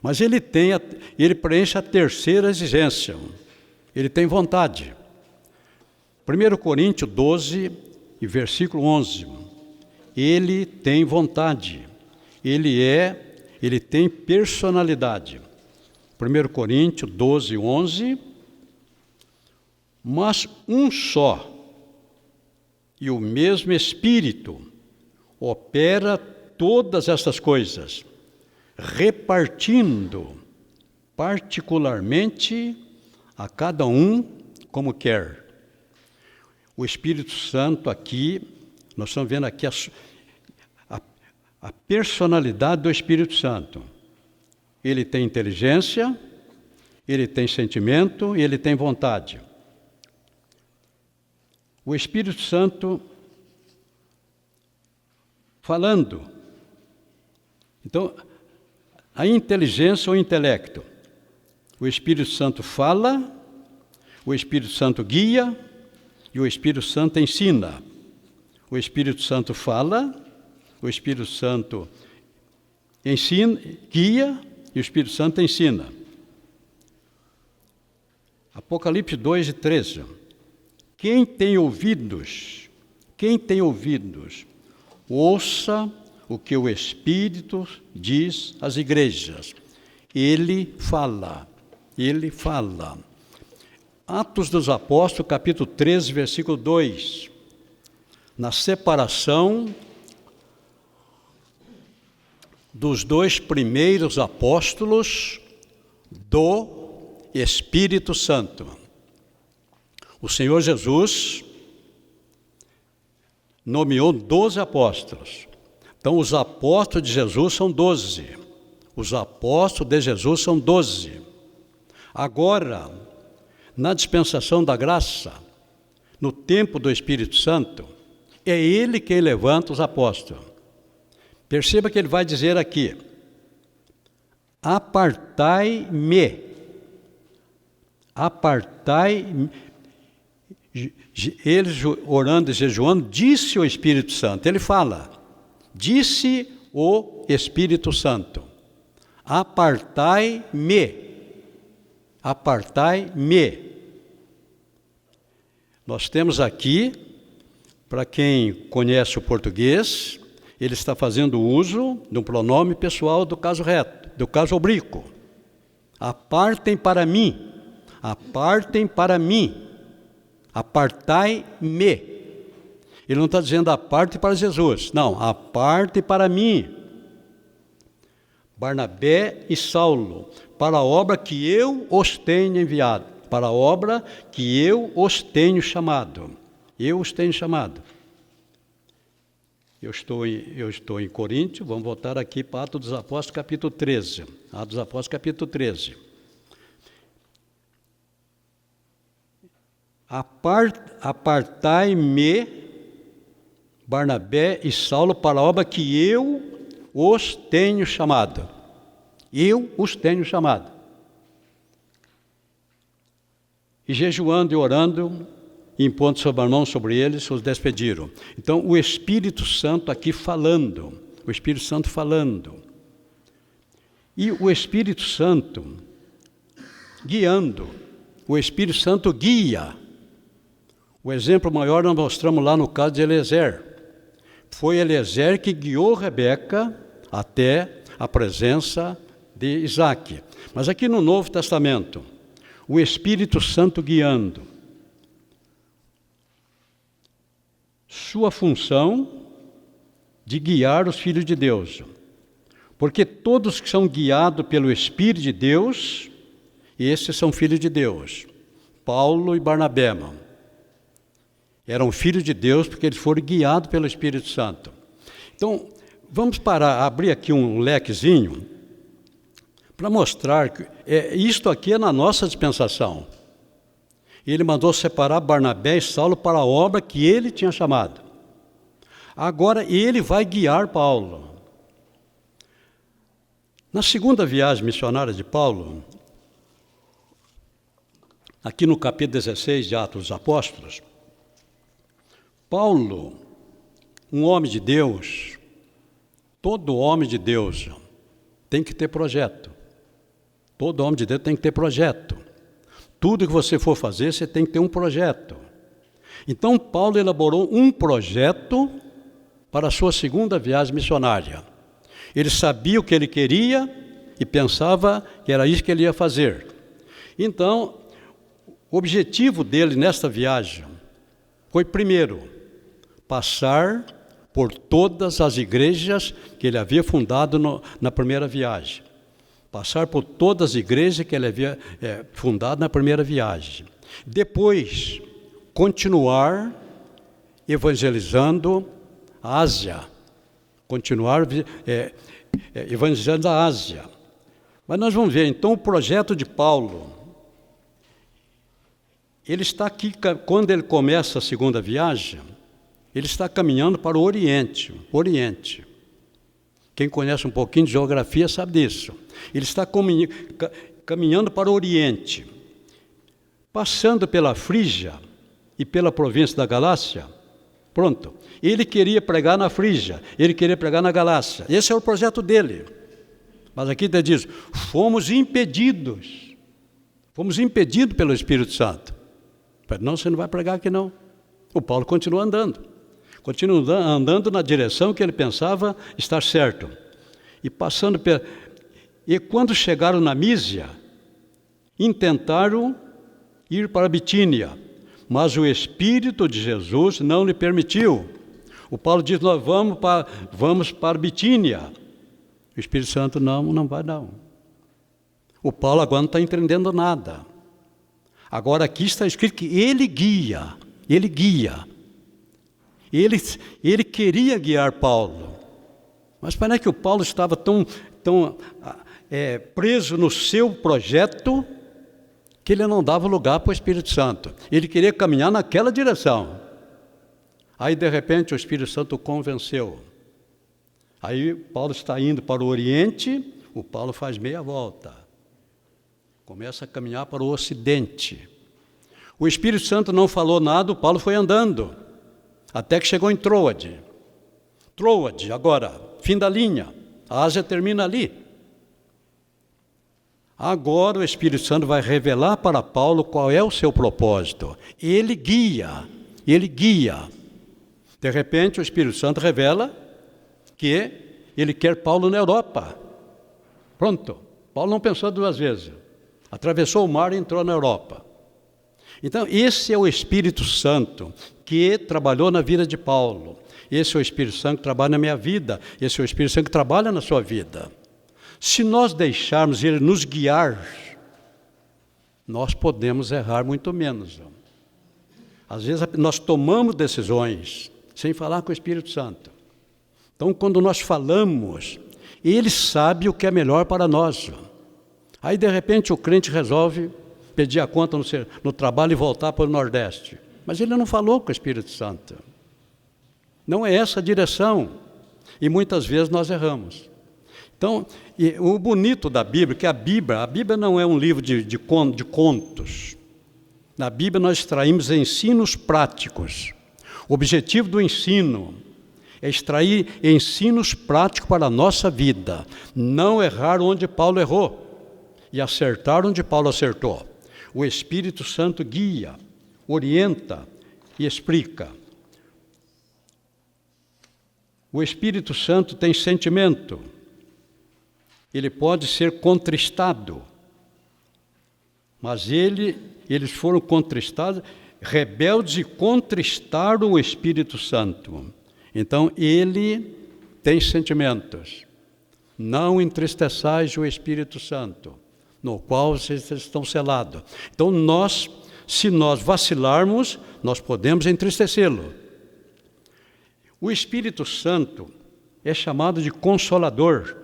Mas ele preenche a terceira exigência. Ele tem vontade. 1 Coríntios 12 e versículo 11. Ele tem vontade. Ele tem personalidade. 1 Coríntios 12, 11. Mas um só e o mesmo Espírito opera todas estas coisas, repartindo particularmente a cada um como quer. O Espírito Santo aqui, nós estamos vendo aqui a personalidade do Espírito Santo. Ele tem inteligência, ele tem sentimento e ele tem vontade. O Espírito Santo falando. Então, a inteligência ou o intelecto. O Espírito Santo fala, o Espírito Santo guia e o Espírito Santo ensina. O Espírito Santo fala, o Espírito Santo ensina, guia e o Espírito Santo ensina. Apocalipse 2 e 13. Quem tem ouvidos, ouça o que o Espírito diz às igrejas. Ele fala. Atos dos Apóstolos, capítulo 13, versículo 2. Na separação dos 2 primeiros apóstolos do Espírito Santo. O Senhor Jesus nomeou 12 apóstolos. Então, os apóstolos de Jesus são 12. Os apóstolos de Jesus são 12. Agora, na dispensação da graça, no tempo do Espírito Santo, é Ele quem levanta os apóstolos. Perceba que Ele vai dizer aqui: apartai-me apartai, eles orando e jejuando, disse o Espírito Santo. Ele fala, disse o Espírito Santo, apartai-me, apartai-me. Nós temos aqui, para quem conhece o português, ele está fazendo uso de um pronome pessoal do caso reto, do caso oblíquo. Apartem para mim, apartem para mim, apartai-me. Ele não está dizendo aparte para Jesus, não, aparte para mim. Barnabé e Saulo, para a obra que eu os tenho enviado, para a obra que eu os tenho chamado. Eu os tenho chamado. Eu estou em Coríntios, vamos voltar aqui para Atos dos Apóstolos, capítulo 13. Atos dos Apóstolos, capítulo 13. Apartai-me, Barnabé e Saulo, para a obra que eu os tenho chamado. Eu os tenho chamado. E jejuando e orando, impondo sobre a mão sobre eles, os despediram. Então, o Espírito Santo aqui falando, o Espírito Santo falando. E o Espírito Santo guiando, o Espírito Santo guia. O exemplo maior nós mostramos lá no caso de Eliezer. Foi Eliezer que guiou Rebeca até a presença de Isaac. Mas aqui no Novo Testamento, o Espírito Santo guiando. Sua função de guiar os filhos de Deus. Porque todos que são guiados pelo Espírito de Deus, esses são filhos de Deus. Paulo e Barnabé, eram filhos de Deus porque eles foram guiados pelo Espírito Santo. Então, vamos abrir aqui um lequezinho para mostrar que isto aqui é na nossa dispensação. Ele mandou separar Barnabé e Saulo para a obra que ele tinha chamado. Agora ele vai guiar Paulo. Na segunda viagem missionária de Paulo, aqui no capítulo 16 de Atos dos Apóstolos, Paulo, um homem de Deus, todo homem de Deus tem que ter projeto. Todo homem de Deus tem que ter projeto. Tudo que você for fazer, você tem que ter um projeto. Então, Paulo elaborou um projeto para a sua segunda viagem missionária. Ele sabia o que ele queria e pensava que era isso que ele ia fazer. Então, o objetivo dele nesta viagem foi, primeiro, passar por todas as igrejas que ele havia fundado na primeira viagem. Passar por todas as igrejas que ele havia fundado na primeira viagem. Depois, continuar evangelizando a Ásia. Continuar evangelizando a Ásia. Mas nós vamos ver, então, o projeto de Paulo. Ele está aqui, quando ele começa a segunda viagem, ele está caminhando para o Oriente. Oriente. Quem conhece um pouquinho de geografia sabe disso. Ele está caminhando para o Oriente, passando pela Frígia e pela província da Galácia. Pronto. Ele queria pregar na Frígia, ele queria pregar na Galácia. Esse é o projeto dele. Mas aqui ele diz, fomos impedidos pelo Espírito Santo. Não, você não vai pregar aqui não. O Paulo continua andando na direção que ele pensava estar certo. E quando chegaram na Mísia, intentaram ir para a Bitínia, mas o Espírito de Jesus não lhe permitiu. O Paulo diz, nós vamos para a Bitínia. O Espírito Santo, não vai não. O Paulo agora não está entendendo nada. Agora aqui está escrito que ele guia. Ele queria guiar Paulo. Mas parece que o Paulo estava tão preso no seu projeto que ele não dava lugar para o Espírito Santo. Ele queria caminhar naquela direção. Aí, de repente, o Espírito Santo o convenceu. Aí, Paulo está indo para o Oriente, o Paulo faz meia volta. começa a caminhar para o Ocidente. O Espírito Santo não falou nada, o Paulo foi andando, até que chegou em Troade. Troade, agora, fim da linha, a Ásia termina ali. Agora o Espírito Santo vai revelar para Paulo qual é o seu propósito. Ele guia. De repente o Espírito Santo revela que ele quer Paulo na Europa. Pronto, Paulo não pensou duas vezes. Atravessou o mar e entrou na Europa. Então esse é o Espírito Santo que trabalhou na vida de Paulo. Esse é o Espírito Santo que trabalha na minha vida. Esse é o Espírito Santo que trabalha na sua vida. Se nós deixarmos ele nos guiar, nós podemos errar muito menos. Às vezes nós tomamos decisões sem falar com o Espírito Santo. Então, quando nós falamos, ele sabe o que é melhor para nós. Aí, de repente, o crente resolve pedir a conta no trabalho e voltar para o Nordeste. Mas ele não falou com o Espírito Santo. Não é essa a direção. E muitas vezes nós erramos. Então, o bonito da Bíblia, que a Bíblia não é um livro de contos. Na Bíblia nós extraímos ensinos práticos. O objetivo do ensino é extrair ensinos práticos para a nossa vida. Não errar onde Paulo errou e acertar onde Paulo acertou. O Espírito Santo guia, orienta e explica. O Espírito Santo tem sentimento. Ele pode ser contristado, mas eles foram contristados, rebeldes e contristaram o Espírito Santo. Então, ele tem sentimentos. Não entristeçais o Espírito Santo, no qual vocês estão selados. Então, se nós vacilarmos, nós podemos entristecê-lo. O Espírito Santo é chamado de Consolador.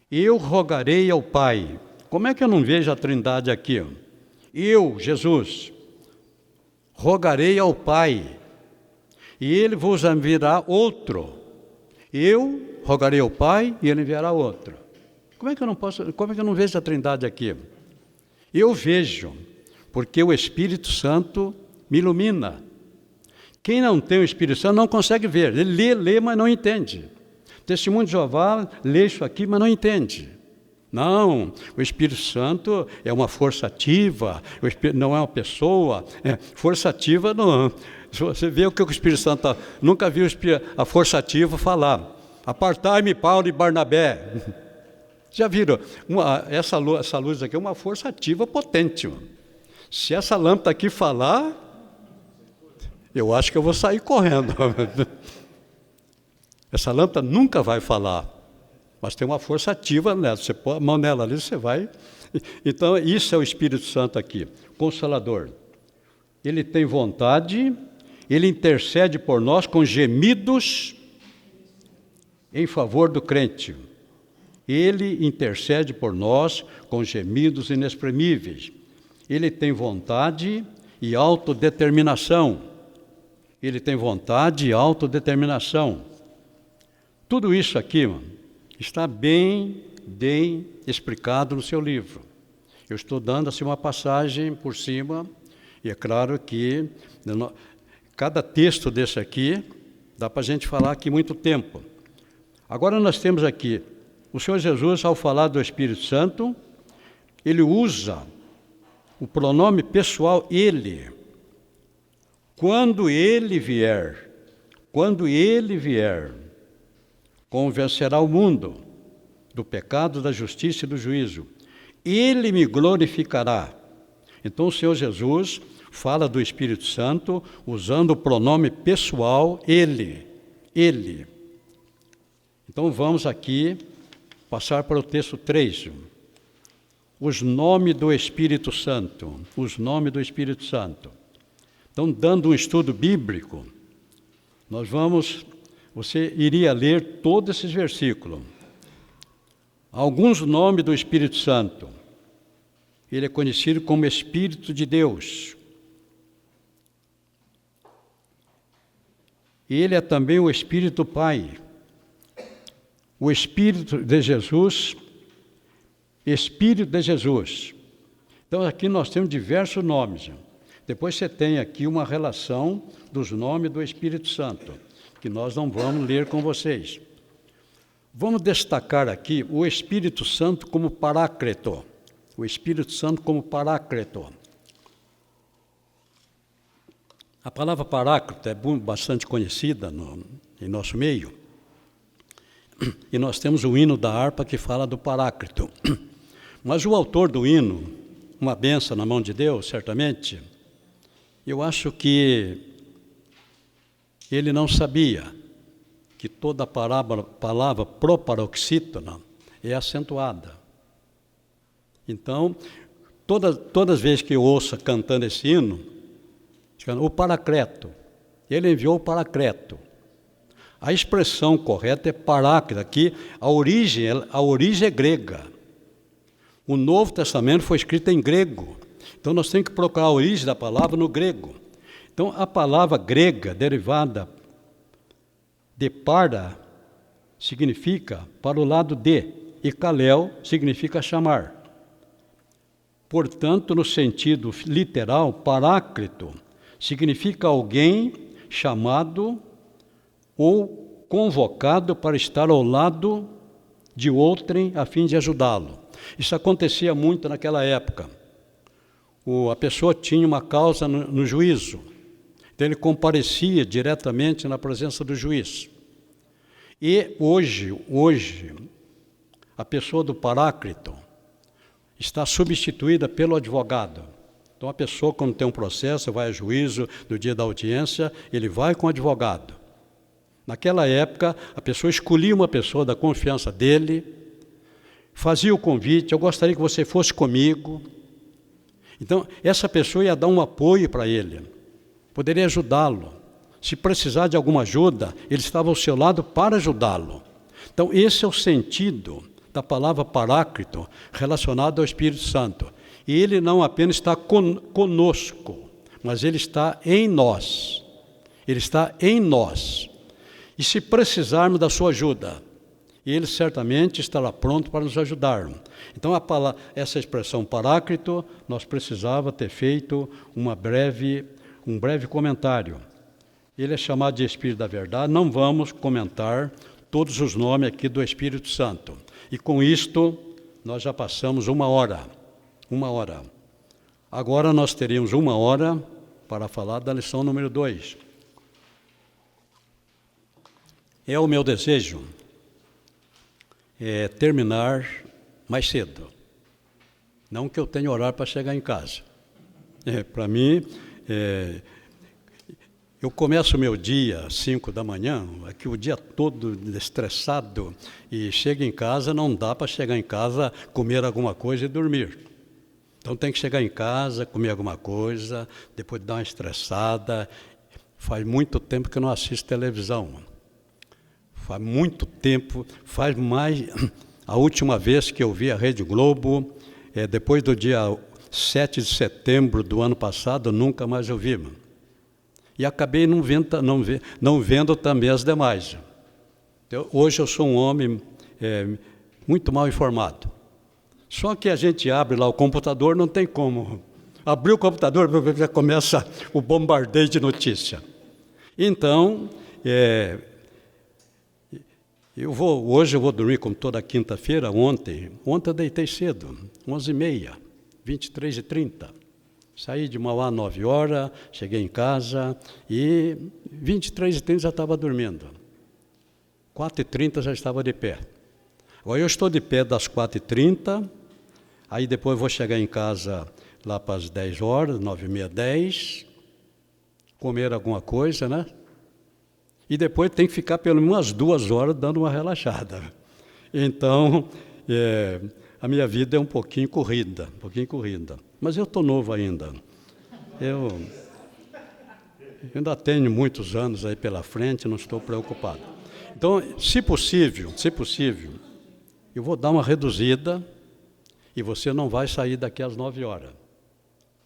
Eu rogarei ao Pai. Como é que eu não vejo a Trindade aqui? Eu, Jesus, rogarei ao Pai, e Ele vos enviará outro. Eu rogarei ao Pai, e Ele enviará outro. Como é que eu não vejo a Trindade aqui? Eu vejo, porque o Espírito Santo me ilumina. Quem não tem o Espírito Santo não consegue ver. Ele lê, mas não entende. Testemunho de Jeová lê isso aqui, mas não entende. Não, o Espírito Santo é uma força ativa, não é uma pessoa. Força ativa, não. Você vê o que o Espírito Santo nunca viu a força ativa falar. Apartai-me, Paulo e Barnabé. Já viram? Essa luz aqui é uma força ativa potente. Se essa lâmpada aqui falar, eu acho que eu vou sair correndo. Essa lâmpada nunca vai falar, mas tem uma força ativa nela. Você põe a mão nela ali, você vai. Então, isso é o Espírito Santo aqui, Consolador. Ele tem vontade, ele intercede por nós com gemidos em favor do crente. Ele intercede por nós com gemidos inexprimíveis. Ele tem vontade e autodeterminação. Ele tem vontade e autodeterminação. Tudo isso aqui está bem explicado no seu livro. Eu estou dando assim uma passagem por cima, e é claro que cada texto desse aqui dá para a gente falar aqui muito tempo. Agora nós temos aqui, o Senhor Jesus, ao falar do Espírito Santo, ele usa o pronome pessoal ele. Quando ele vier, convencerá o mundo do pecado, da justiça e do juízo. Ele me glorificará. Então o Senhor Jesus fala do Espírito Santo usando o pronome pessoal ele. Então vamos aqui passar para o texto 3. Os nomes do Espírito Santo. Então, dando um estudo bíblico, você iria ler todos esses versículos. Alguns nomes do Espírito Santo. Ele é conhecido como Espírito de Deus. Ele é também o Espírito do Pai. O Espírito de Jesus Espírito de Jesus. Então aqui nós temos diversos nomes. Depois você tem aqui uma relação dos nomes do Espírito Santo, que nós não vamos ler com vocês. Vamos destacar aqui o Espírito Santo como Paráclito. O Espírito Santo como Paráclito. A palavra Paráclito é bastante conhecida em nosso meio. E nós temos o hino da harpa que fala do Paráclito. Mas o autor do hino, uma bênção na mão de Deus, certamente, eu acho que ele não sabia que toda a palavra proparoxítona é acentuada. Então, todas as vezes que eu ouço cantando esse hino, o Paracleto, ele enviou o Paracleto. A expressão correta é Paráclito, aqui a origem é grega. O Novo Testamento foi escrito em grego. Então, nós temos que procurar a origem da palavra no grego. Então, a palavra grega derivada de para significa para o lado de, e kalel significa chamar. Portanto, no sentido literal, Paráclito significa alguém chamado ou convocado para estar ao lado de outrem a fim de ajudá-lo. Isso acontecia muito naquela época. A pessoa tinha uma causa no juízo, então ele comparecia diretamente na presença do juiz. E hoje, a pessoa do Paráclito está substituída pelo advogado. Então a pessoa, quando tem um processo, vai a juízo, no dia da audiência, ele vai com o advogado. Naquela época, a pessoa escolhia uma pessoa da confiança dele, fazia o convite, eu gostaria que você fosse comigo. Então, essa pessoa ia dar um apoio para ele, poderia ajudá-lo. Se precisar de alguma ajuda, ele estava ao seu lado para ajudá-lo. Então, esse é o sentido da palavra Paráclito relacionado ao Espírito Santo. E ele não apenas está conosco, mas ele está em nós. Ele está em nós. E se precisarmos da sua ajuda, ele certamente estará pronto para nos ajudar. Então, essa expressão Paráclito, nós precisava ter feito um breve comentário. Ele é chamado de Espírito da Verdade. Não vamos comentar todos os nomes aqui do Espírito Santo. E com isto, nós já passamos 1 hora. 1 hora. Agora nós teríamos 1 hora para falar da lição número 2. É o meu desejo terminar mais cedo. Não que eu tenha horário para chegar em casa. Para mim, eu começo o meu dia às 5 da manhã, aqui o dia todo estressado, e chego em casa, não dá para chegar em casa, comer alguma coisa e dormir. Então tem que chegar em casa, comer alguma coisa, depois dar uma estressada. Faz muito tempo que eu não assisto televisão. Faz muito tempo, faz mais... A última vez que eu vi a Rede Globo, depois do dia 7 de setembro do ano passado, nunca mais eu vi. E acabei não vendo também as demais. Então, hoje eu sou um homem muito mal informado. Só que a gente abre lá o computador, não tem como. Abrir o computador, já começa o bombardeio de notícia. Então, hoje eu vou dormir como toda quinta-feira. Ontem eu deitei cedo, 11h30, 23h30. Saí de Mauá 9 horas, cheguei em casa e 23h30 já estava dormindo. 4h30 já estava de pé. Agora eu estou de pé das 4h30, aí depois vou chegar em casa lá para as 10 horas, 9h30, 10, comer alguma coisa, né? E depois tem que ficar pelo menos umas 2 horas dando uma relaxada. Então, a minha vida é um pouquinho corrida. Mas eu estou novo ainda. Eu ainda tenho muitos anos aí pela frente, não estou preocupado. Então, se possível, eu vou dar uma reduzida e você não vai sair daqui às 9 horas.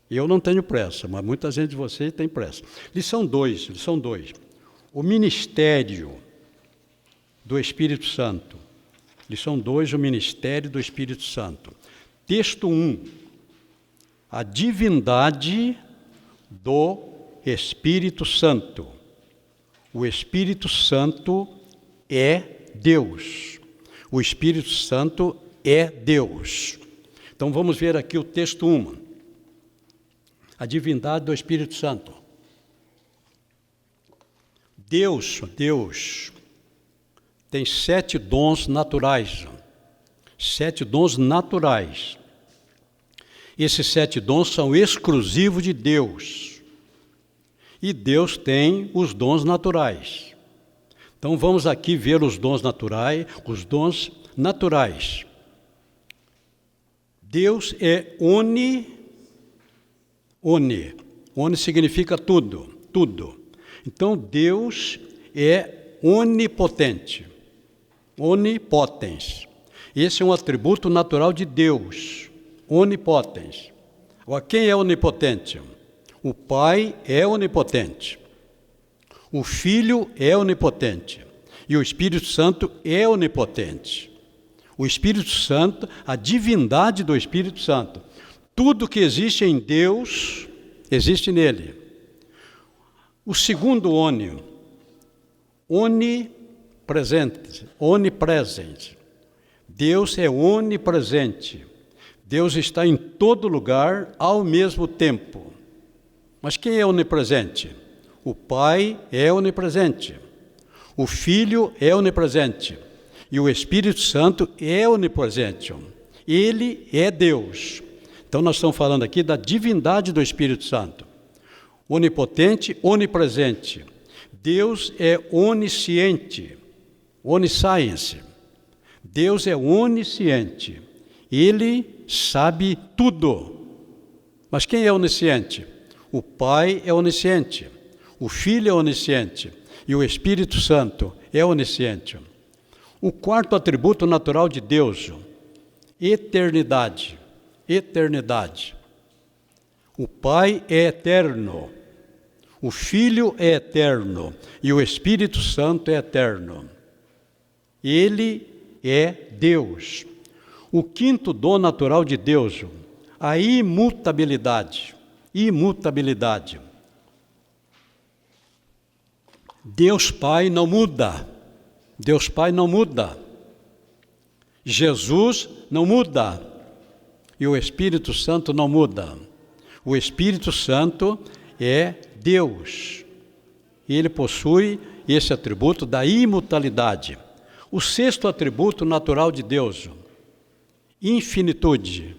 Eu não tenho pressa, mas muita gente de vocês tem pressa. Lição 2. O ministério do Espírito Santo. Lição 2, o ministério do Espírito Santo. Texto 1. A divindade do Espírito Santo. O Espírito Santo é Deus. O Espírito Santo é Deus. Então vamos ver aqui o texto 1. A divindade do Espírito Santo. Deus tem 7 dons naturais. 7 dons naturais. Esses 7 dons são exclusivos de Deus. E Deus tem os dons naturais. Então vamos aqui ver os dons naturais, Deus é oni significa tudo. Então Deus é onipotente, onipotens. Esse é um atributo natural de Deus, onipotens. Agora, quem é onipotente? O Pai é onipotente, o Filho é onipotente e o Espírito Santo é onipotente. O Espírito Santo, a divindade do Espírito Santo. Tudo que existe em Deus, existe nele. O segundo onipresente. Deus é onipresente. Deus está em todo lugar ao mesmo tempo. Mas quem é onipresente? O Pai é onipresente. O Filho é onipresente. E o Espírito Santo é onipresente. Ele é Deus. Então nós estamos falando aqui da divindade do Espírito Santo. Onipotente, onipresente. Deus é onisciente, oniscience. Deus é onisciente. Ele sabe tudo. Mas quem é onisciente? O Pai é onisciente, o Filho é onisciente e o Espírito Santo é onisciente. O quarto atributo natural de Deus, eternidade. O Pai é eterno, o Filho é eterno e o Espírito Santo é eterno. Ele é Deus. O quinto dom natural de Deus, a imutabilidade. Deus Pai não muda. Jesus não muda. E o Espírito Santo não muda. O Espírito Santo é Deus. E ele possui esse atributo da imutabilidade. O sexto atributo natural de Deus, infinitude.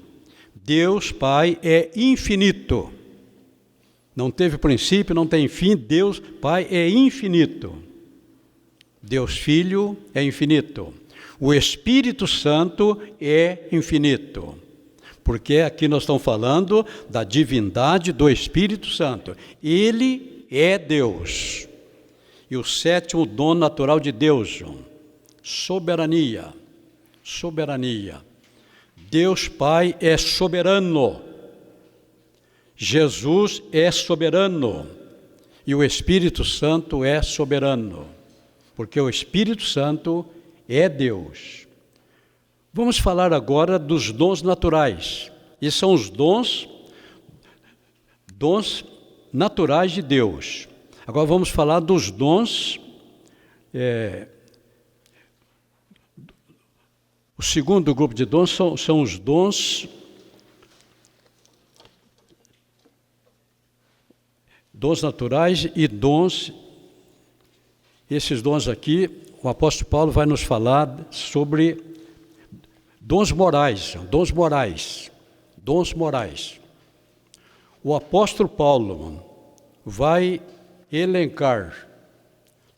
Deus Pai é infinito. Não teve princípio, não tem fim. Deus Pai é infinito. Deus Filho é infinito. O Espírito Santo é infinito. Porque aqui nós estamos falando da divindade do Espírito Santo. Ele é Deus. E o sétimo dom natural de Deus, soberania. Deus Pai é soberano. Jesus é soberano. E o Espírito Santo é soberano. Porque o Espírito Santo é Deus. Vamos falar agora dos dons naturais. E são os dons naturais de Deus. Agora vamos falar dos dons. O segundo grupo de dons são os dons naturais e dons. Esses dons aqui, o apóstolo Paulo vai nos falar sobre dons morais. O apóstolo Paulo vai elencar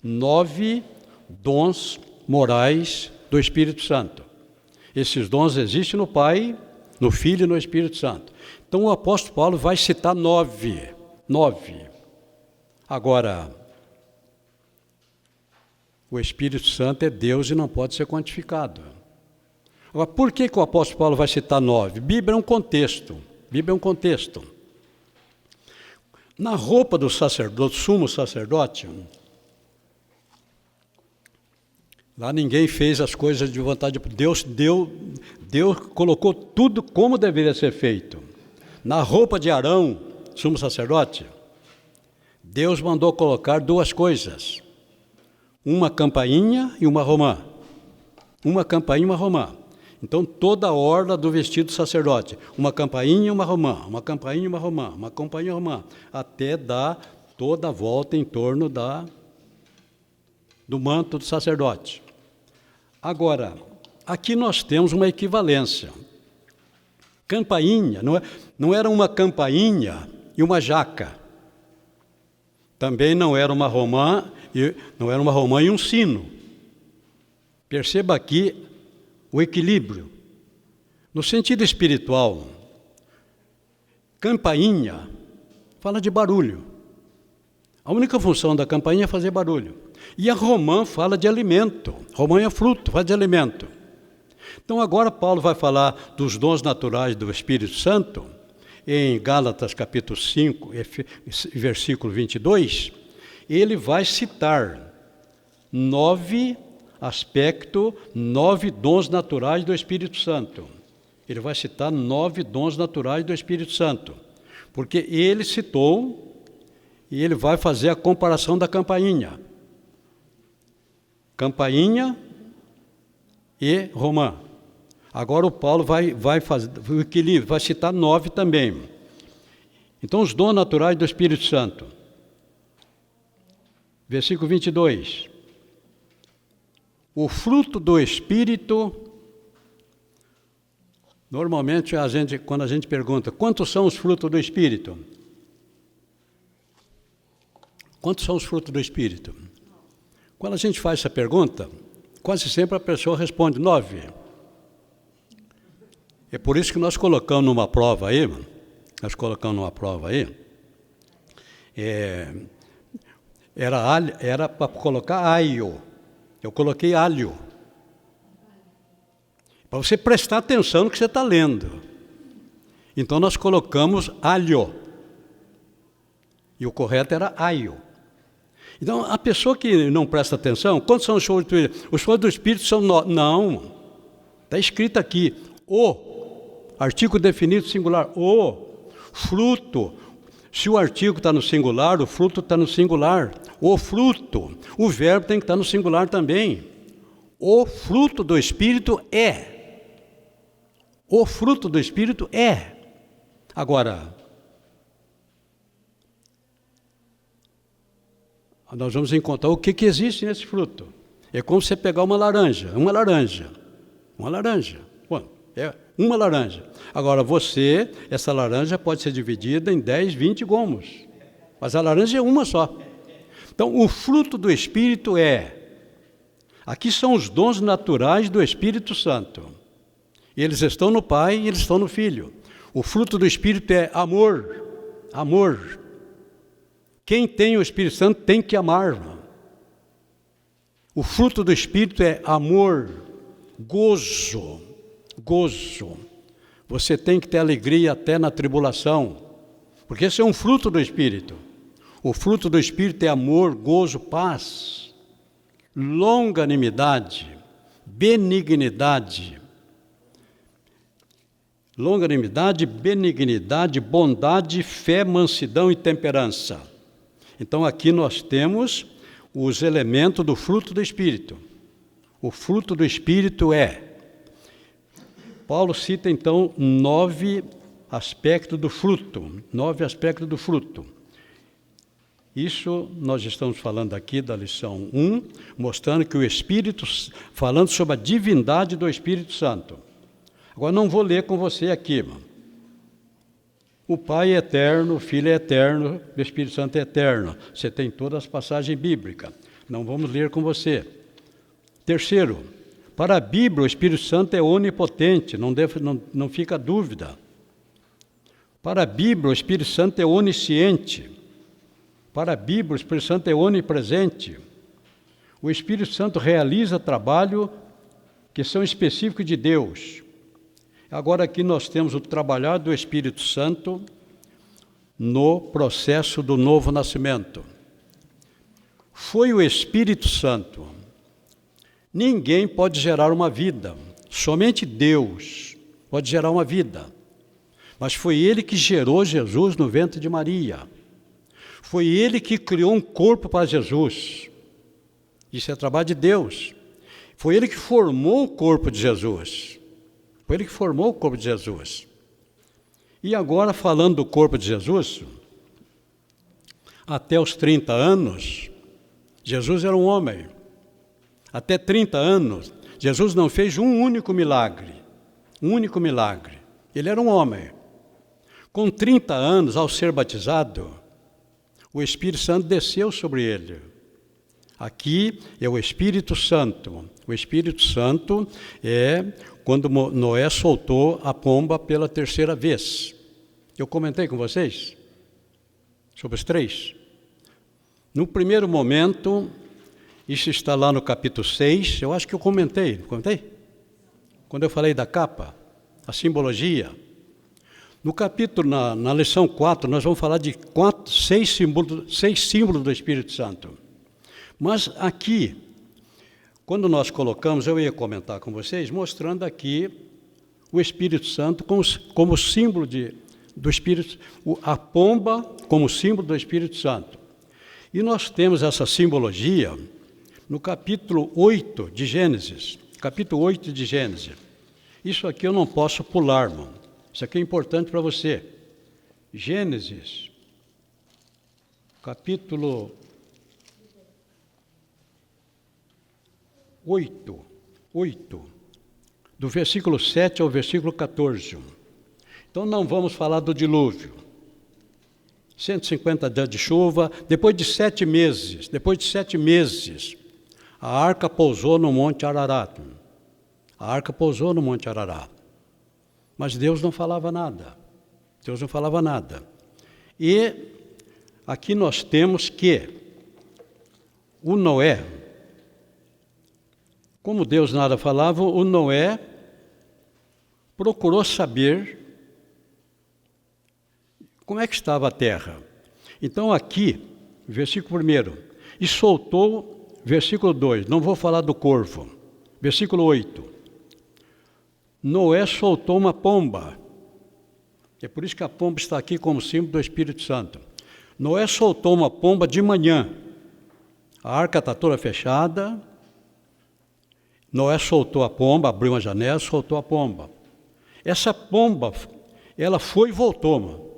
9 dons morais do Espírito Santo. Esses dons existem no Pai, no Filho e no Espírito Santo. Então o apóstolo Paulo vai citar 9. Agora, o Espírito Santo é Deus e não pode ser quantificado. Agora, por que o apóstolo Paulo vai citar 9? Bíblia é um contexto. Na roupa do sumo sacerdote, Lá ninguém fez as coisas de vontade de Deus. Deus colocou tudo como deveria ser feito. Na roupa de Arão, sumo sacerdote, Deus mandou colocar duas coisas. Uma campainha e uma romã. Uma campainha e uma romã. Então, toda a orla do vestido do sacerdote. Uma campainha e uma romã. Uma campainha e uma romã. Uma campainha e uma romã. Até dar toda a volta em torno do manto do sacerdote. Agora, aqui nós temos uma equivalência. Campainha, não era uma campainha e uma jaca. Também não era uma romã e um sino. Perceba aqui o equilíbrio. No sentido espiritual, campainha fala de barulho. A única função da campainha é fazer barulho. E a romã fala de alimento. Romã é fruto, fala de alimento. Então agora Paulo vai falar dos dons naturais do Espírito Santo, em Gálatas capítulo 5, versículo 22, ele vai citar 9 dons naturais do Espírito Santo. Ele vai citar 9 dons naturais do Espírito Santo, porque ele citou e ele vai fazer a comparação da campainha. Campainha e romã. Agora o Paulo vai fazer o equilíbrio, vai citar 9 também. Então, os dons naturais do Espírito Santo. Versículo 22. O fruto do Espírito, normalmente quando a gente pergunta, quantos são os frutos do Espírito? Quantos são os frutos do Espírito? Quando a gente faz essa pergunta, quase sempre a pessoa responde 9. É por isso que nós colocamos numa prova aí, era para colocar alho. Eu coloquei alho. Para você prestar atenção no que você está lendo. Então nós colocamos alho. E o correto era aio. Então, a pessoa que não presta atenção, quantos são os frutos do Espírito? Os frutos do Espírito são... Não. Está escrito aqui, artigo definido singular, fruto. Se o artigo está no singular, o fruto está no singular. O fruto, o verbo tem que estar no singular também. O fruto do Espírito é. O fruto do Espírito é. Agora, nós vamos encontrar o que existe nesse fruto. É como você pegar uma laranja. Bom, é uma laranja. Agora, essa laranja pode ser dividida em 10, 20 gomos. Mas a laranja é uma só. Então, o fruto do Espírito é... Aqui são os dons naturais do Espírito Santo. Eles estão no Pai e eles estão no Filho. O fruto do Espírito é amor. Amor. Quem tem o Espírito Santo tem que amar. O fruto do Espírito é amor, gozo. Gozo. Você tem que ter alegria até na tribulação, porque esse é um fruto do Espírito. O fruto do Espírito é amor, gozo, paz, longanimidade, benignidade. Longanimidade, benignidade, bondade, fé, mansidão e temperança. Então aqui nós temos os elementos do fruto do Espírito. O fruto do Espírito é... Paulo cita, então, 9 aspectos do fruto. 9 aspectos do fruto. Isso nós estamos falando aqui da lição 1, mostrando que o Espírito, falando sobre a divindade do Espírito Santo. Agora, não vou ler com você aqui, irmão. O Pai é eterno, o Filho é eterno, o Espírito Santo é eterno. Você tem todas as passagens bíblicas. Não vamos ler com você. Terceiro, para a Bíblia, o Espírito Santo é onipotente, não fica dúvida. Para a Bíblia, o Espírito Santo é onisciente. Para a Bíblia, o Espírito Santo é onipresente. O Espírito Santo realiza trabalho que são específicos de Deus. Agora aqui nós temos o trabalhar do Espírito Santo no processo do novo nascimento. Foi o Espírito Santo Ninguém pode gerar uma vida, somente Deus pode gerar uma vida. Mas foi Ele que gerou Jesus no ventre de Maria. Foi Ele que criou um corpo para Jesus. Isso é trabalho de Deus. Foi Ele que formou o corpo de Jesus. Foi Ele que formou o corpo de Jesus. E agora, falando do corpo de Jesus, até os 30 anos, Jesus era um homem. Até 30 anos, Jesus não fez um único milagre. Um único milagre. Ele era um homem. Com 30 anos, ao ser batizado, o Espírito Santo desceu sobre ele. Aqui é o Espírito Santo. O Espírito Santo é quando Noé soltou a pomba pela terceira vez. Eu comentei com vocês sobre os três. No primeiro momento, isso está lá no capítulo 6, eu acho que eu comentei. Quando eu falei da capa, a simbologia. No capítulo, na lição 4, nós vamos falar de 6 símbolos do Espírito Santo. Mas aqui, quando nós colocamos, eu ia comentar com vocês, mostrando aqui o Espírito Santo como símbolo do Espírito, a pomba como símbolo do Espírito Santo. E nós temos essa simbologia no capítulo 8 de Gênesis. Capítulo 8 de Gênesis. Isso aqui eu não posso pular, irmão. Isso aqui é importante para você. Gênesis, capítulo 8, do versículo 7 ao versículo 14. Então não vamos falar do dilúvio. 150 dias de chuva, depois de 7 meses, a arca pousou no Monte Ararat. Mas Deus não falava nada. E aqui nós temos que o Noé, como Deus nada falava, o Noé procurou saber como é que estava a terra. Então aqui, versículo 1, e soltou, versículo 2, não vou falar do corvo, versículo 8, Noé soltou uma pomba. É por isso que a pomba está aqui como símbolo do Espírito Santo. Noé soltou uma pomba de manhã. A arca está toda fechada. Noé soltou a pomba, abriu uma janela, soltou a pomba. Essa pomba, ela foi e voltou, mano.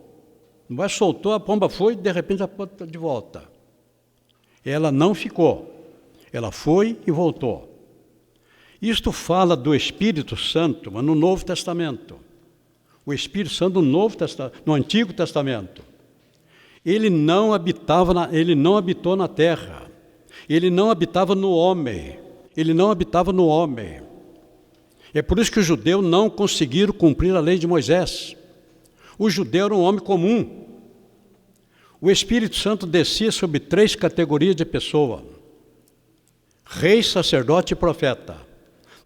Noé soltou, a pomba foi, de repente a pomba está de volta. Ela não ficou. Ela foi e voltou. Isto fala do Espírito Santo, mas no Novo Testamento. O Espírito Santo no Antigo Testamento. Ele não habitou na terra. Ele não habitava no homem. É por isso que os judeus não conseguiram cumprir a lei de Moisés. O judeu era um homem comum. O Espírito Santo descia sobre 3 categorias de pessoa: rei, sacerdote e profeta.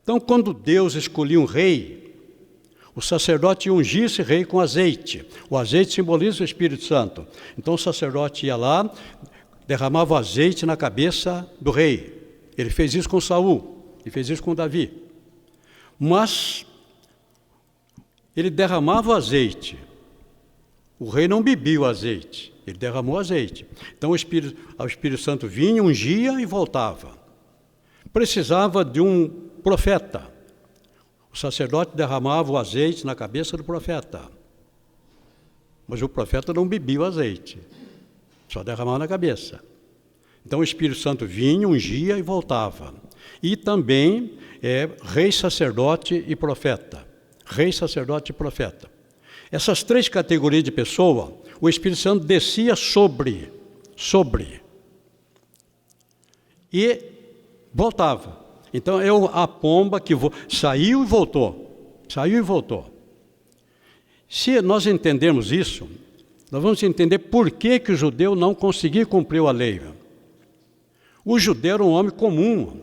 Então, quando Deus escolhia um rei, o sacerdote ungia esse rei com azeite. O azeite simboliza o Espírito Santo. Então, o sacerdote ia lá, derramava azeite na cabeça do rei. Ele fez isso com Saul, ele fez isso com Davi. Mas, ele derramava o azeite. O rei não bebia o azeite, ele derramou o azeite. Então, o Espírito Santo vinha, ungia e voltava. Precisava de um profeta. O sacerdote derramava o azeite na cabeça do profeta. Mas o profeta não bebia o azeite, só derramava na cabeça. Então o Espírito Santo vinha, ungia e voltava. E também rei, sacerdote e profeta. Rei, sacerdote e profeta. Essas 3 categorias de pessoa, o Espírito Santo descia sobre e voltava. Então, é a pomba que saiu e voltou. Se nós entendermos isso, nós vamos entender por que o judeu não conseguia cumprir a lei. O judeu era um homem comum.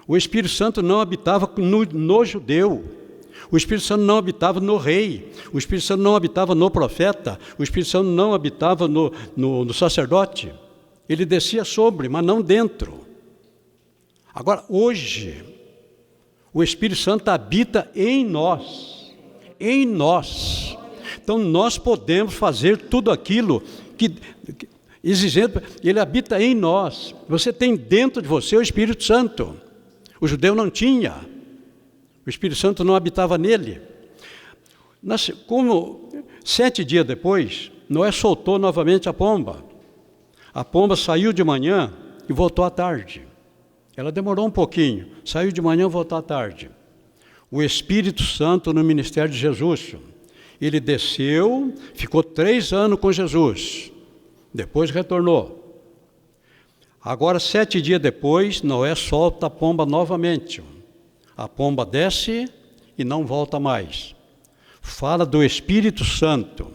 O Espírito Santo não habitava no judeu. O Espírito Santo não habitava no rei. O Espírito Santo não habitava no profeta. O Espírito Santo não habitava no sacerdote. Ele descia sobre, mas não dentro. Agora, hoje, o Espírito Santo habita em nós. Em nós. Então, nós podemos fazer tudo aquilo que exigente, ele habita em nós. Você tem dentro de você o Espírito Santo. O judeu não tinha. O Espírito Santo não habitava nele. Como 7 dias depois, Noé soltou novamente a pomba. A pomba saiu de manhã e voltou à tarde. Ela demorou um pouquinho, saiu de manhã e voltou à tarde. O Espírito Santo no ministério de Jesus. Ele desceu, ficou 3 anos com Jesus. Depois retornou. Agora, 7 dias depois, Noé solta a pomba novamente. A pomba desce e não volta mais. Fala do Espírito Santo,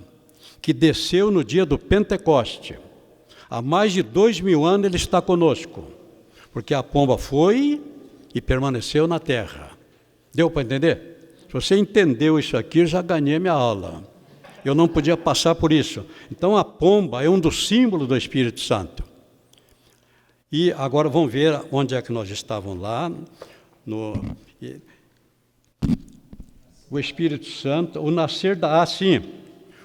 que desceu no dia do Pentecoste. Há mais de 2000 anos ele está conosco, porque a pomba foi e permaneceu na terra. Deu para entender? Se você entendeu isso aqui, eu já ganhei minha aula. Eu não podia passar por isso. Então a pomba é um dos símbolos do Espírito Santo. E agora vamos ver onde é que nós estávamos lá. O Espírito Santo, o nascer da... sim,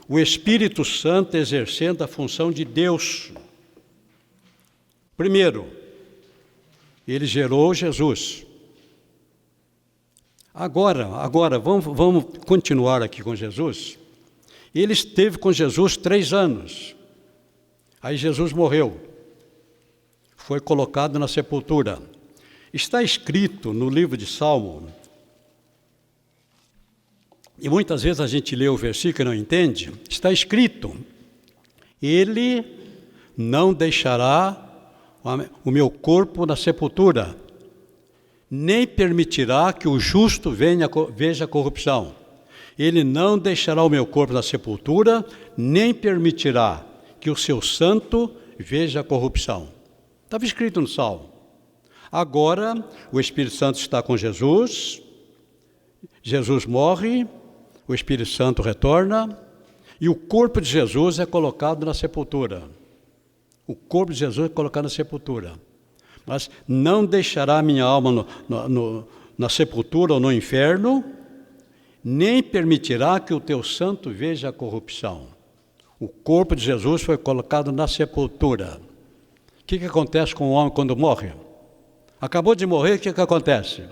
o Espírito Santo exercendo a função de Deus. Primeiro, ele gerou Jesus. Agora vamos continuar aqui com Jesus. Ele esteve com Jesus 3 anos. Aí Jesus morreu. Foi colocado na sepultura. Está escrito no livro de Salmo, e muitas vezes a gente lê o versículo e não entende, está escrito: Ele não deixará o meu corpo na sepultura, nem permitirá que o justo veja a corrupção. Ele não deixará o meu corpo na sepultura, nem permitirá que o seu santo veja a corrupção. Estava escrito no Salmo. Agora, o Espírito Santo está com Jesus, Jesus morre, o Espírito Santo retorna, e o corpo de Jesus é colocado na sepultura. O corpo de Jesus é colocado na sepultura. Mas não deixará minha alma na sepultura ou no inferno, nem permitirá que o teu santo veja a corrupção. O corpo de Jesus foi colocado na sepultura. O que acontece com o homem quando morre? Acabou de morrer, o que acontece?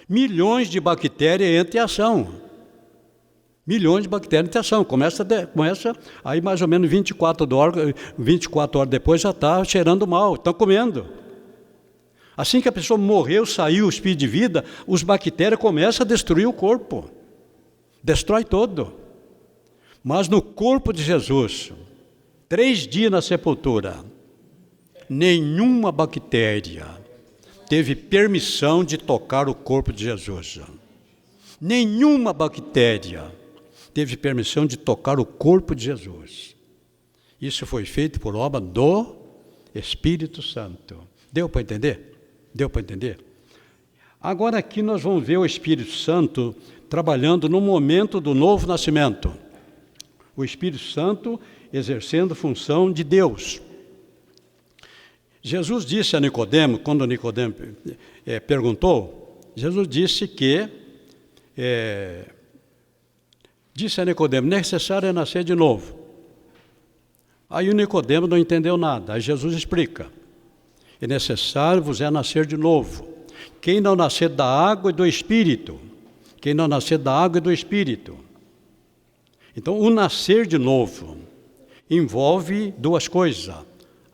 Milhões de bactérias entram em ação. Milhões de bactérias entram em ação. Começa aí mais ou menos 24 horas depois já está cheirando mal, estão comendo. Assim que a pessoa morreu, saiu o espírito de vida, os bactérias começam a destruir o corpo. Destrói todo. Mas no corpo de Jesus, 3 dias na sepultura, nenhuma bactéria teve permissão de tocar o corpo de Jesus. Nenhuma bactéria teve permissão de tocar o corpo de Jesus. Isso foi feito por obra do Espírito Santo. Deu para entender? Deu para entender? Agora aqui nós vamos ver o Espírito Santo trabalhando no momento do novo nascimento. O Espírito Santo exercendo função de Deus. Jesus disse a Nicodemo, quando Nicodemo perguntou, Jesus disse que, disse a Nicodemo, necessário é nascer de novo. Aí o Nicodemo não entendeu nada, aí Jesus explica, é necessário vos é nascer de novo. Quem não nascer da água e do Espírito, quem não nascer da água e do Espírito. Então, o nascer de novo envolve 2 coisas,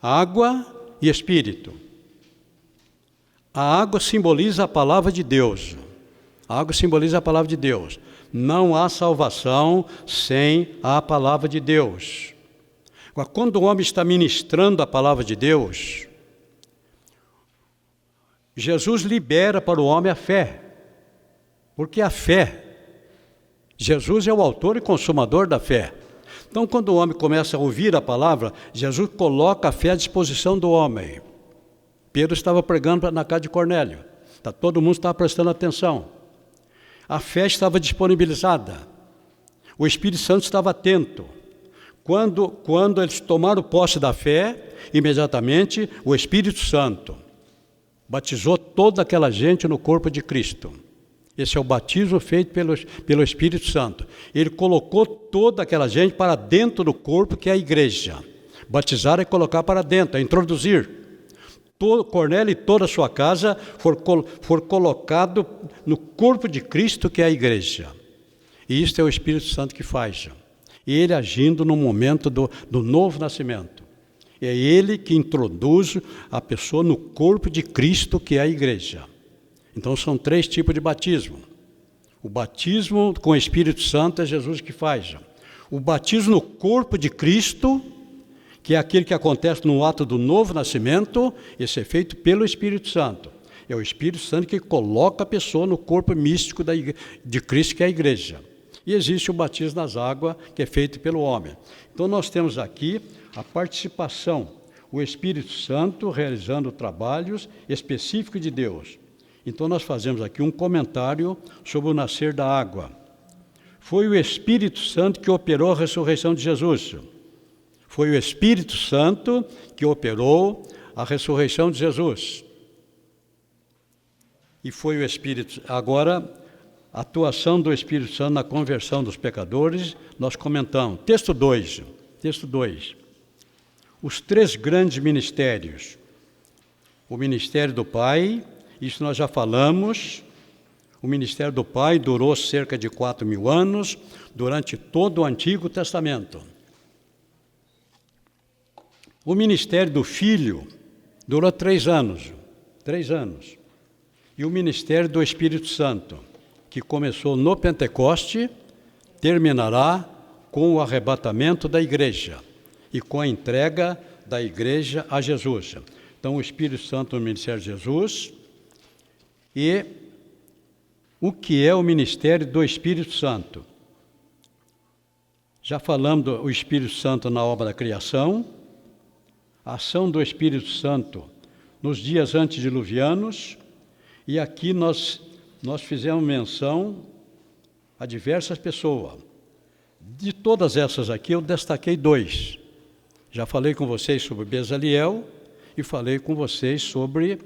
água e Espírito. A água simboliza a palavra de Deus. A água simboliza a palavra de Deus. Não há salvação sem a palavra de Deus. Agora, quando o homem está ministrando a palavra de Deus, Jesus libera para o homem a fé. Porque a fé, Jesus é o autor e consumador da fé. Então, quando o homem começa a ouvir a palavra, Jesus coloca a fé à disposição do homem. Pedro estava pregando na casa de Cornélio. Todo mundo estava prestando atenção. A fé estava disponibilizada. O Espírito Santo estava atento. Quando eles tomaram posse da fé, imediatamente o Espírito Santo batizou toda aquela gente no corpo de Cristo. Esse é o batismo feito pelo Espírito Santo. Ele colocou toda aquela gente para dentro do corpo, que é a igreja. Batizar é colocar para dentro, é introduzir. Cornélio e toda a sua casa for colocado no corpo de Cristo, que é a igreja. E isto é o Espírito Santo que faz. E ele agindo no momento do novo nascimento. É ele que introduz a pessoa no corpo de Cristo, que é a igreja. Então são 3 tipos de batismo. O batismo com o Espírito Santo é Jesus que faz. O batismo no corpo de Cristo, que é aquele que acontece no ato do novo nascimento, esse é feito pelo Espírito Santo. É o Espírito Santo que coloca a pessoa no corpo místico de Cristo, que é a igreja. E existe o batismo nas águas, que é feito pelo homem. Então nós temos aqui a participação, o Espírito Santo realizando trabalhos específicos de Deus. Então nós fazemos aqui um comentário sobre o nascer da água. Foi o Espírito Santo que operou a ressurreição de Jesus. Foi o Espírito Santo que operou a ressurreição de Jesus. E foi o Espírito... Agora, a atuação do Espírito Santo na conversão dos pecadores, nós comentamos. Texto 2. Os 3 grandes ministérios. O ministério do Pai, isso nós já falamos. O ministério do Pai durou cerca de 4.000 anos, durante todo o Antigo Testamento. O ministério do Filho durou 3 anos. 3 anos. E o ministério do Espírito Santo, que começou no Pentecoste, terminará com o arrebatamento da igreja e com a entrega da igreja a Jesus. Então, o Espírito Santo no ministério de Jesus. E o que é o ministério do Espírito Santo? Já falamos do Espírito Santo na obra da criação, a ação do Espírito Santo nos dias antediluvianos, e aqui nós fizemos menção a diversas pessoas. De todas essas aqui, eu destaquei 2. Já falei com vocês sobre Bezaliel e falei com vocês sobre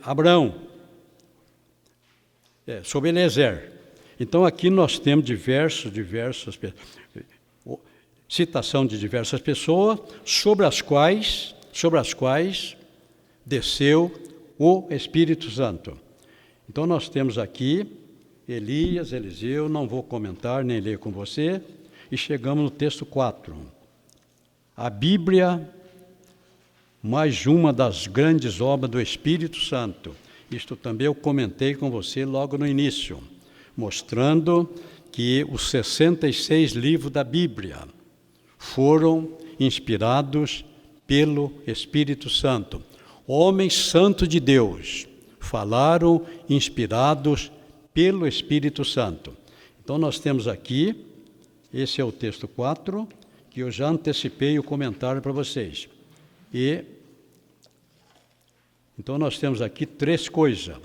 Abraão, sobre Eliezer. Então, aqui nós temos diversas citação de diversas pessoas sobre as quais desceu o Espírito Santo. Então, nós temos aqui Elias, Eliseu, não vou comentar nem ler com você, e chegamos no texto 4. A Bíblia, mais uma das grandes obras do Espírito Santo. Isto também eu comentei com você logo no início, mostrando que os 66 livros da Bíblia foram inspirados pelo Espírito Santo. Homens santos de Deus falaram inspirados pelo Espírito Santo. Então nós temos aqui, esse é o texto 4, que eu já antecipei o comentário para vocês. E então nós temos aqui 3 coisas.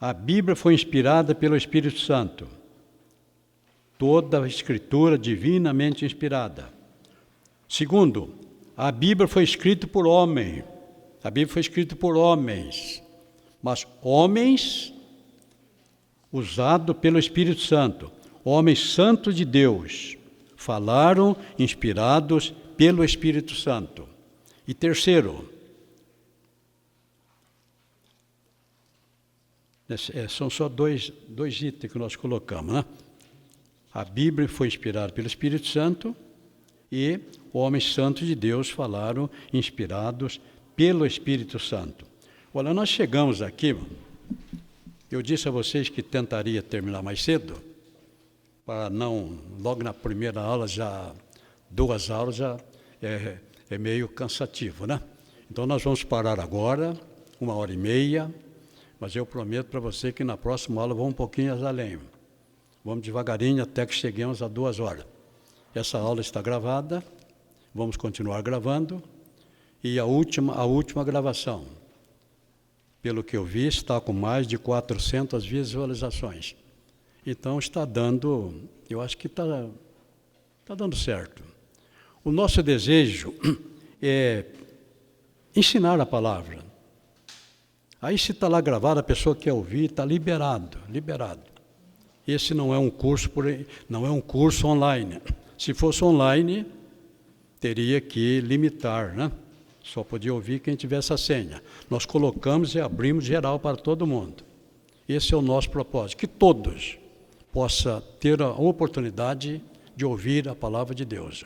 A Bíblia foi inspirada pelo Espírito Santo. Toda a Escritura divinamente inspirada. Segundo, a Bíblia foi escrita por homem. A Bíblia foi escrita por homens. Mas homens usados pelo Espírito Santo. Homens santos de Deus. Falaram inspirados pelo Espírito Santo. E terceiro, são só dois itens que nós colocamos, né? A Bíblia foi inspirada pelo Espírito Santo e homens santos de Deus falaram inspirados pelo Espírito Santo. Olha, nós chegamos aqui, eu disse a vocês que tentaria terminar mais cedo, para não, logo na primeira aula, já 2 aulas já é meio cansativo, né? Então nós vamos parar agora, 1h30, mas eu prometo para você que na próxima aula vamos um pouquinho além. Vamos devagarinho até que cheguemos a 2 horas. Essa aula está gravada, vamos continuar gravando, e a última gravação, pelo que eu vi, está com mais de 400 visualizações. Então está dando, eu acho que está dando certo. O nosso desejo é ensinar a palavra, Aí se está lá gravado, a pessoa quer ouvir, está liberado. Esse não é um curso, não é um curso online. Se fosse online, teria que limitar, né? Só podia ouvir quem tivesse a senha. Nós colocamos e abrimos geral para todo mundo. Esse é o nosso propósito, que todos possam ter a oportunidade de ouvir a palavra de Deus.